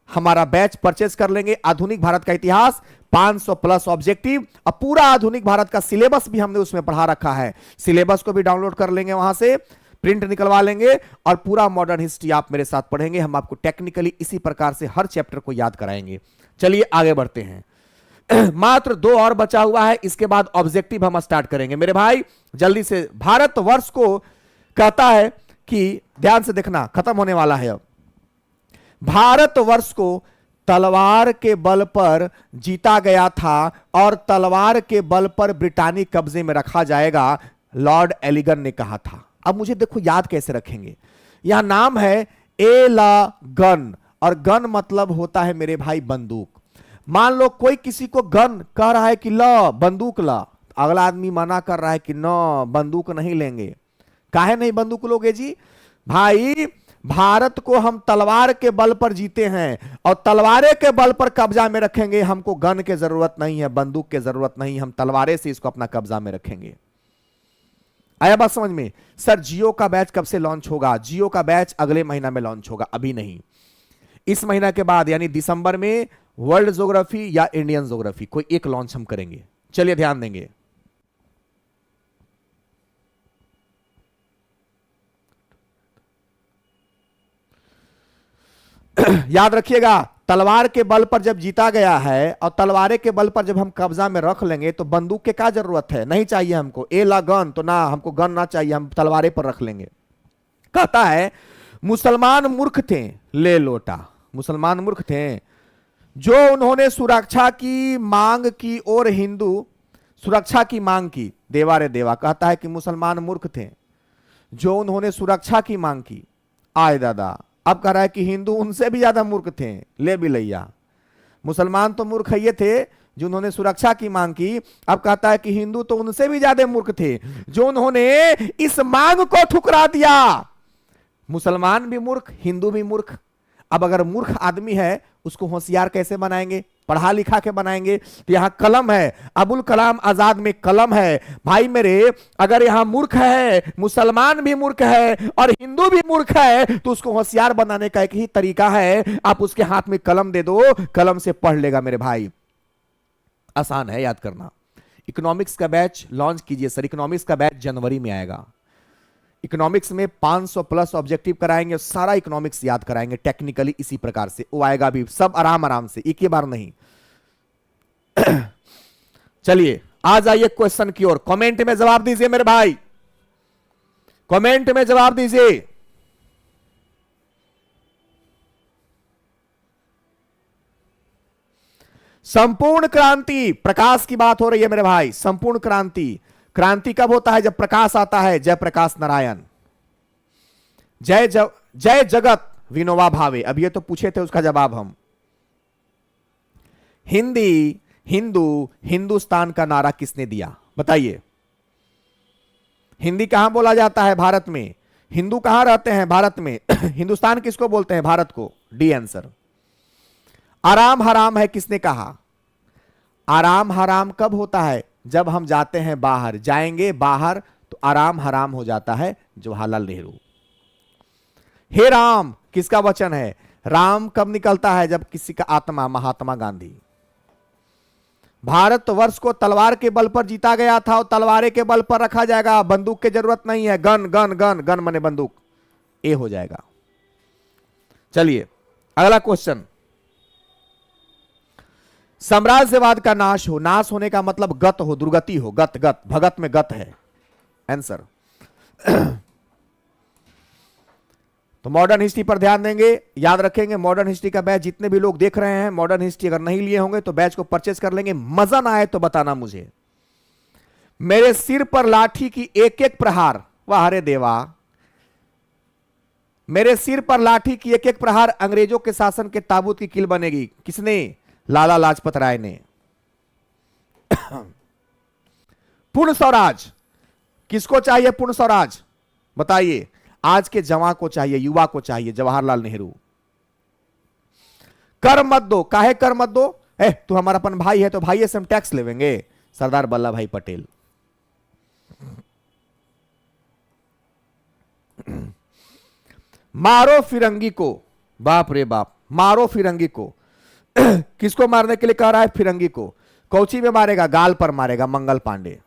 हमारा बैच परचेज कर लेंगे। आधुनिक भारत का इतिहास, 500 प्लस ऑब्जेक्टिव, अब पूरा आधुनिक भारत का सिलेबस भी हमने उसमें पढ़ा रखा है, सिलेबस को भी डाउनलोड कर लेंगे, वहां से प्रिंट निकलवा लेंगे और पूरा मॉडर्न हिस्ट्री आप मेरे साथ पढ़ेंगे। हम आपको टेक्निकली इसी प्रकार से हर चैप्टर को याद कराएंगे। चलिए आगे बढ़ते हैं। मात्र 2 और बचा हुआ है, इसके बाद ऑब्जेक्टिव हम स्टार्ट करेंगे मेरे भाई। जल्दी से, भारतवर्ष को कहता है कि ध्यान से देखना, खत्म होने वाला है अब। भारतवर्ष को तलवार के बल पर जीता गया था और तलवार के बल पर ब्रिटानी कब्जे में रखा जाएगा, लॉर्ड एलिगन ने कहा था। अब मुझे देखो याद कैसे रखेंगे, यह नाम है ए ला गन, और गन मतलब होता है मेरे भाई बंदूक। मान लो कोई किसी को गन कह रहा है कि ला बंदूक ला, अगला आदमी मना कर रहा है कि न बंदूक नहीं लेंगे। काहे नहीं बंदूक लोगे जी? भाई भारत को हम तलवार के बल पर जीते हैं और तलवारे के बल पर कब्जा में रखेंगे। हमको गन की जरूरत नहीं है, बंदूक की जरूरत नहीं, हम तलवारे से इसको अपना कब्जा में रखेंगे। आया बात समझ में? सर जियो का बैच कब से लॉन्च होगा? जियो का बैच अगले महीना में लॉन्च होगा, अभी नहीं, इस महीना के बाद यानी दिसंबर में वर्ल्ड ज्योग्राफी या इंडियन ज्योग्राफी कोई एक लॉन्च हम करेंगे। चलिए ध्यान देंगे। याद रखिएगा, तलवार के बल पर जब जीता गया है और तलवारे के बल पर जब हम कब्जा में रख लेंगे तो बंदूक के क्या जरूरत है? नहीं चाहिए हमको। ए ला गन, तो ना हमको गन ना चाहिए, हम तलवारे पर रख लेंगे। कहता है मुसलमान मूर्ख थे, ले लोटा, मुसलमान मूर्ख थे जो उन्होंने सुरक्षा की मांग की और हिंदू सुरक्षा की मांग की। देवा रे देवा, कहता है कि मुसलमान मूर्ख थे जो उन्होंने सुरक्षा की मांग की। आए दादा, अब कह रहा है कि हिंदू उनसे भी ज्यादा मूर्ख थे। ले भी लैया, मुसलमान तो मूर्ख ये थे जो उन्होंने सुरक्षा की मांग की, अब कहता है कि हिंदू तो उनसे भी ज्यादा मूर्ख थे जो उन्होंने इस मांग को ठुकरा दिया। मुसलमान भी मूर्ख, हिंदू भी मूर्ख। अब अगर मूर्ख आदमी है उसको होशियार कैसे बनाएंगे? पढ़ा लिखा के बनाएंगे। तो यहां कलम है, अबुल कलाम आजाद में कलम है। भाई मेरे, अगर यहां मूर्ख है, मुसलमान भी मूर्ख है और हिंदू भी मूर्ख है, तो उसको होशियार बनाने का एक ही तरीका है, आप उसके हाथ में कलम दे दो, कलम से पढ़ लेगा मेरे भाई। आसान है याद करना। इकोनॉमिक्स का बैच लॉन्च कीजिए सर, इकोनॉमिक्स का बैच जनवरी में आएगा। इकोनॉमिक्स में 500 प्लस ऑब्जेक्टिव कराएंगे, सारा इकोनॉमिक्स याद कराएंगे टेक्निकली इसी प्रकार से। वो आएगा भी सब आराम आराम से, एक ही बार नहीं। चलिए आ जाइए क्वेश्चन की ओर। कमेंट में जवाब दीजिए मेरे भाई, कमेंट में जवाब दीजिए। संपूर्ण क्रांति, प्रकाश की बात हो रही है मेरे भाई। संपूर्ण क्रांति, क्रांति कब होता है? जब प्रकाश आता है। जय प्रकाश नारायण, जय जगत विनोबा भावे। अब ये तो पूछे थे, उसका जवाब हम। हिंदी, हिंदू, हिंदुस्तान का नारा किसने दिया? बताइए। हिंदी कहां बोला जाता है? भारत में। हिंदू कहां रहते हैं? भारत में। हिंदुस्तान किसको बोलते हैं? भारत को। D answer. आराम हराम है किसने कहा? आराम हराम कब होता है? जब हम जाते हैं बाहर, जाएंगे बाहर तो आराम हराम हो जाता है। जवाहरलाल नेहरू। हे राम किसका वचन है? राम कब निकलता है? जब किसी का आत्मा, महात्मा गांधी। भारतवर्ष को तलवार के बल पर जीता गया था और तलवारें के बल पर रखा जाएगा, बंदूक की जरूरत नहीं है। गन गन गन गन मने बंदूक, ए हो जाएगा। चलिए अगला क्वेश्चन, साम्राज्यवाद का नाश हो, नाश होने का मतलब गत हो, दुर्गति हो, गत गत, भगत में गत है आंसर। तो मॉडर्न हिस्ट्री पर ध्यान देंगे, याद रखेंगे। मॉडर्न हिस्ट्री का बैच जितने भी लोग देख रहे हैं, मॉडर्न हिस्ट्री अगर नहीं लिए होंगे तो बैच को परचेज कर लेंगे। मजा ना आए तो बताना मुझे। मेरे सिर पर लाठी की एक एक प्रहार, वाह हरे देवा, मेरे सिर पर लाठी की एक एक प्रहार अंग्रेजों के शासन के ताबूत की कील बनेगी। किसने? लाला लाजपत राय ने। पूर्ण स्वराज किसको चाहिए? पूर्ण स्वराज बताइए। आज के जवान को चाहिए, युवा को चाहिए, जवाहरलाल नेहरू। कर मत दो, काहे कर मत दो? तू हमारा अपन भाई है तो भाई से हम टैक्स लेवेंगे। सरदार वल्लभ भाई पटेल। मारो फिरंगी को, बाप रे बाप, मारो फिरंगी को। किसको मारने के लिए कह रहा है? फिरंगी को। कौची में मारेगा? गाल पर मारेगा, मंगल पांडे।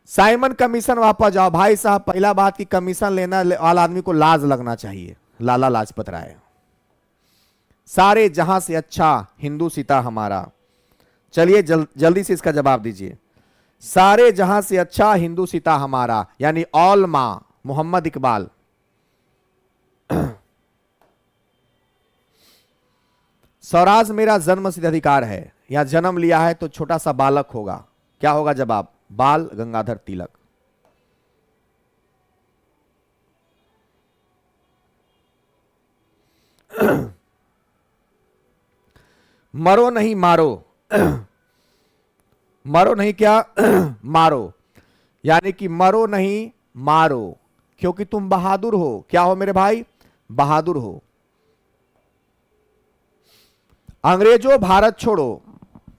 साइमन कमीशन वापस जाओ भाई साहब। पहला बात कि कमीशन लेना वाला आदमी को लाज लगना चाहिए। लाला लाजपत राय। सारे जहां से अच्छा हिंदू सीता हमारा। चलिए जल्दी से इसका जवाब दीजिए। सारे जहां से अच्छा हिंदू सीता हमारा, यानी ऑल मां मोहम्मद इकबाल। स्वराज मेरा जन्म सिद्ध अधिकार है। यहां जन्म लिया है तो छोटा सा बालक होगा। क्या होगा जवाब? बाल गंगाधर तिलक। मरो नहीं मारो। मरो नहीं क्या? मारो, यानी कि मरो नहीं मारो, क्योंकि तुम बहादुर हो। क्या हो मेरे भाई? बहादुर हो। अंग्रेजों भारत छोड़ो,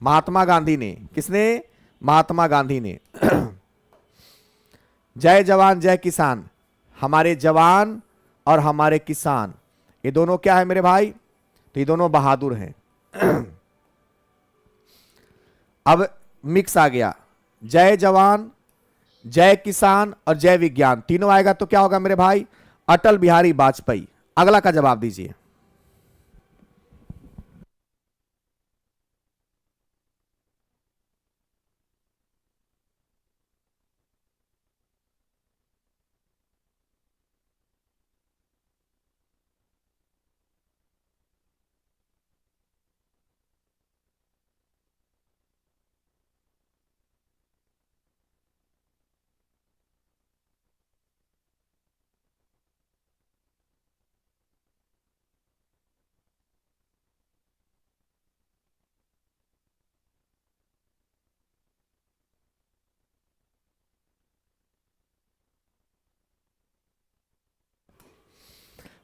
महात्मा गांधी ने। किसने? महात्मा गांधी ने। जय जवान जय किसान, हमारे जवान और हमारे किसान, ये दोनों क्या है मेरे भाई? तो ये दोनों बहादुर हैं। अब मिक्स आ गया, जय जवान, जय किसान और जय विज्ञान, तीनों आएगा तो क्या होगा मेरे भाई? अटल बिहारी वाजपेयी। अगला का जवाब दीजिए।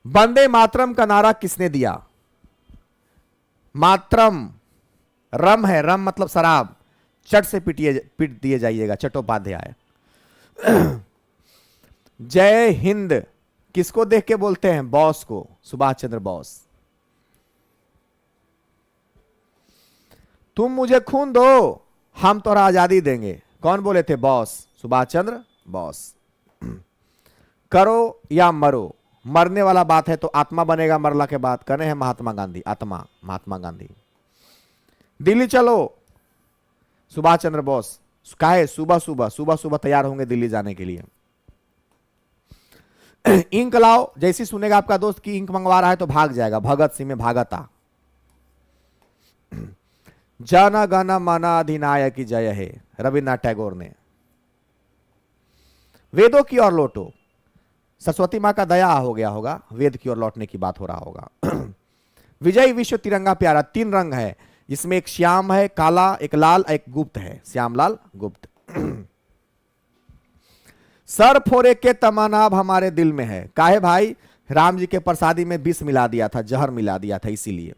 वंदे मातरम का नारा किसने दिया? मातरम, रम है, रम मतलब शराब। चट से पीट दिए जाइएगा, चट्टोपाध्याय। जय हिंद किसको देख के बोलते हैं? बॉस को, सुभाष चंद्र बोस। तुम मुझे खून दो, हम तो आजादी देंगे, कौन बोले थे? बॉस, सुभाष चंद्र बोस। करो या मरो, मरने वाला बात है तो आत्मा बनेगा मरला के बाद। कने हैं महात्मा गांधी, आत्मा महात्मा गांधी। दिल्ली चलो, सुभाष चंद्र बोस। काहे? सुबह सुबह सुबह सुबह तैयार होंगे दिल्ली जाने के लिए। इंक लाओ, जैसी सुनेगा आपका दोस्त कि इंक मंगवा रहा है तो भाग जाएगा। भगत सिंह में भागता। जन गण मन अधिनायक जय है, रविन्द्रनाथ टैगोर ने। वेदों की ओर लौटो, सरस्वती मां का दया हो गया होगा, वेद की ओर लौटने की बात हो रहा होगा। विजय विश्व तिरंगा प्यारा, 3 रंग है जिसमें एक श्याम है, काला, एक लाल, एक गुप्त है, श्यामलाल गुप्त। सर फोरे के तमन्ना हमारे दिल में है। काहे भाई? राम जी के प्रसादी में विष मिला दिया था, जहर मिला दिया था, इसीलिए।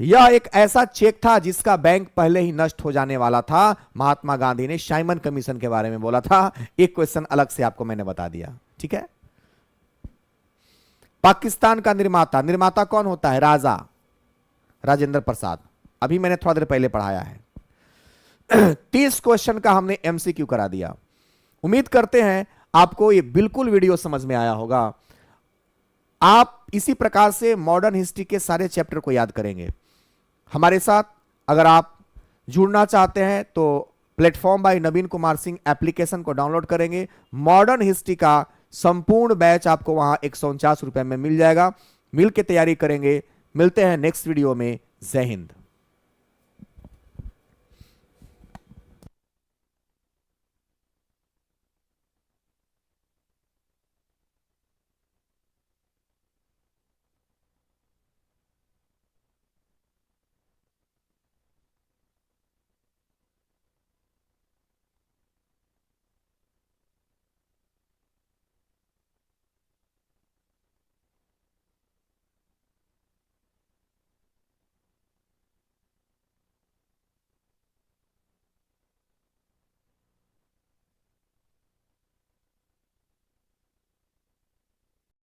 यह एक ऐसा चेक था जिसका बैंक पहले ही नष्ट हो जाने वाला था। महात्मा गांधी ने साइमन कमीशन के बारे में बोला था। एक क्वेश्चन अलग से आपको मैंने बता दिया, ठीक है। पाकिस्तान का निर्माता, निर्माता कौन होता है? राजा। राजेंद्र प्रसाद, अभी मैंने थोड़ा देर पहले पढ़ाया है। 30 क्वेश्चन का हमने एमसीक्यू करा दिया। उम्मीद करते हैं आपको ये बिल्कुल वीडियो समझ में आया होगा। आप इसी प्रकार से मॉडर्न हिस्ट्री के सारे चैप्टर को याद करेंगे। हमारे साथ अगर आप जुड़ना चाहते हैं तो platform by Naveen Kumar Singh application को डाउनलोड करेंगे। मॉडर्न हिस्ट्री का संपूर्ण बैच आपको वहां 149 रुपए में मिल जाएगा। मिल के तैयारी करेंगे। मिलते हैं नेक्स्ट वीडियो में। जय हिंद।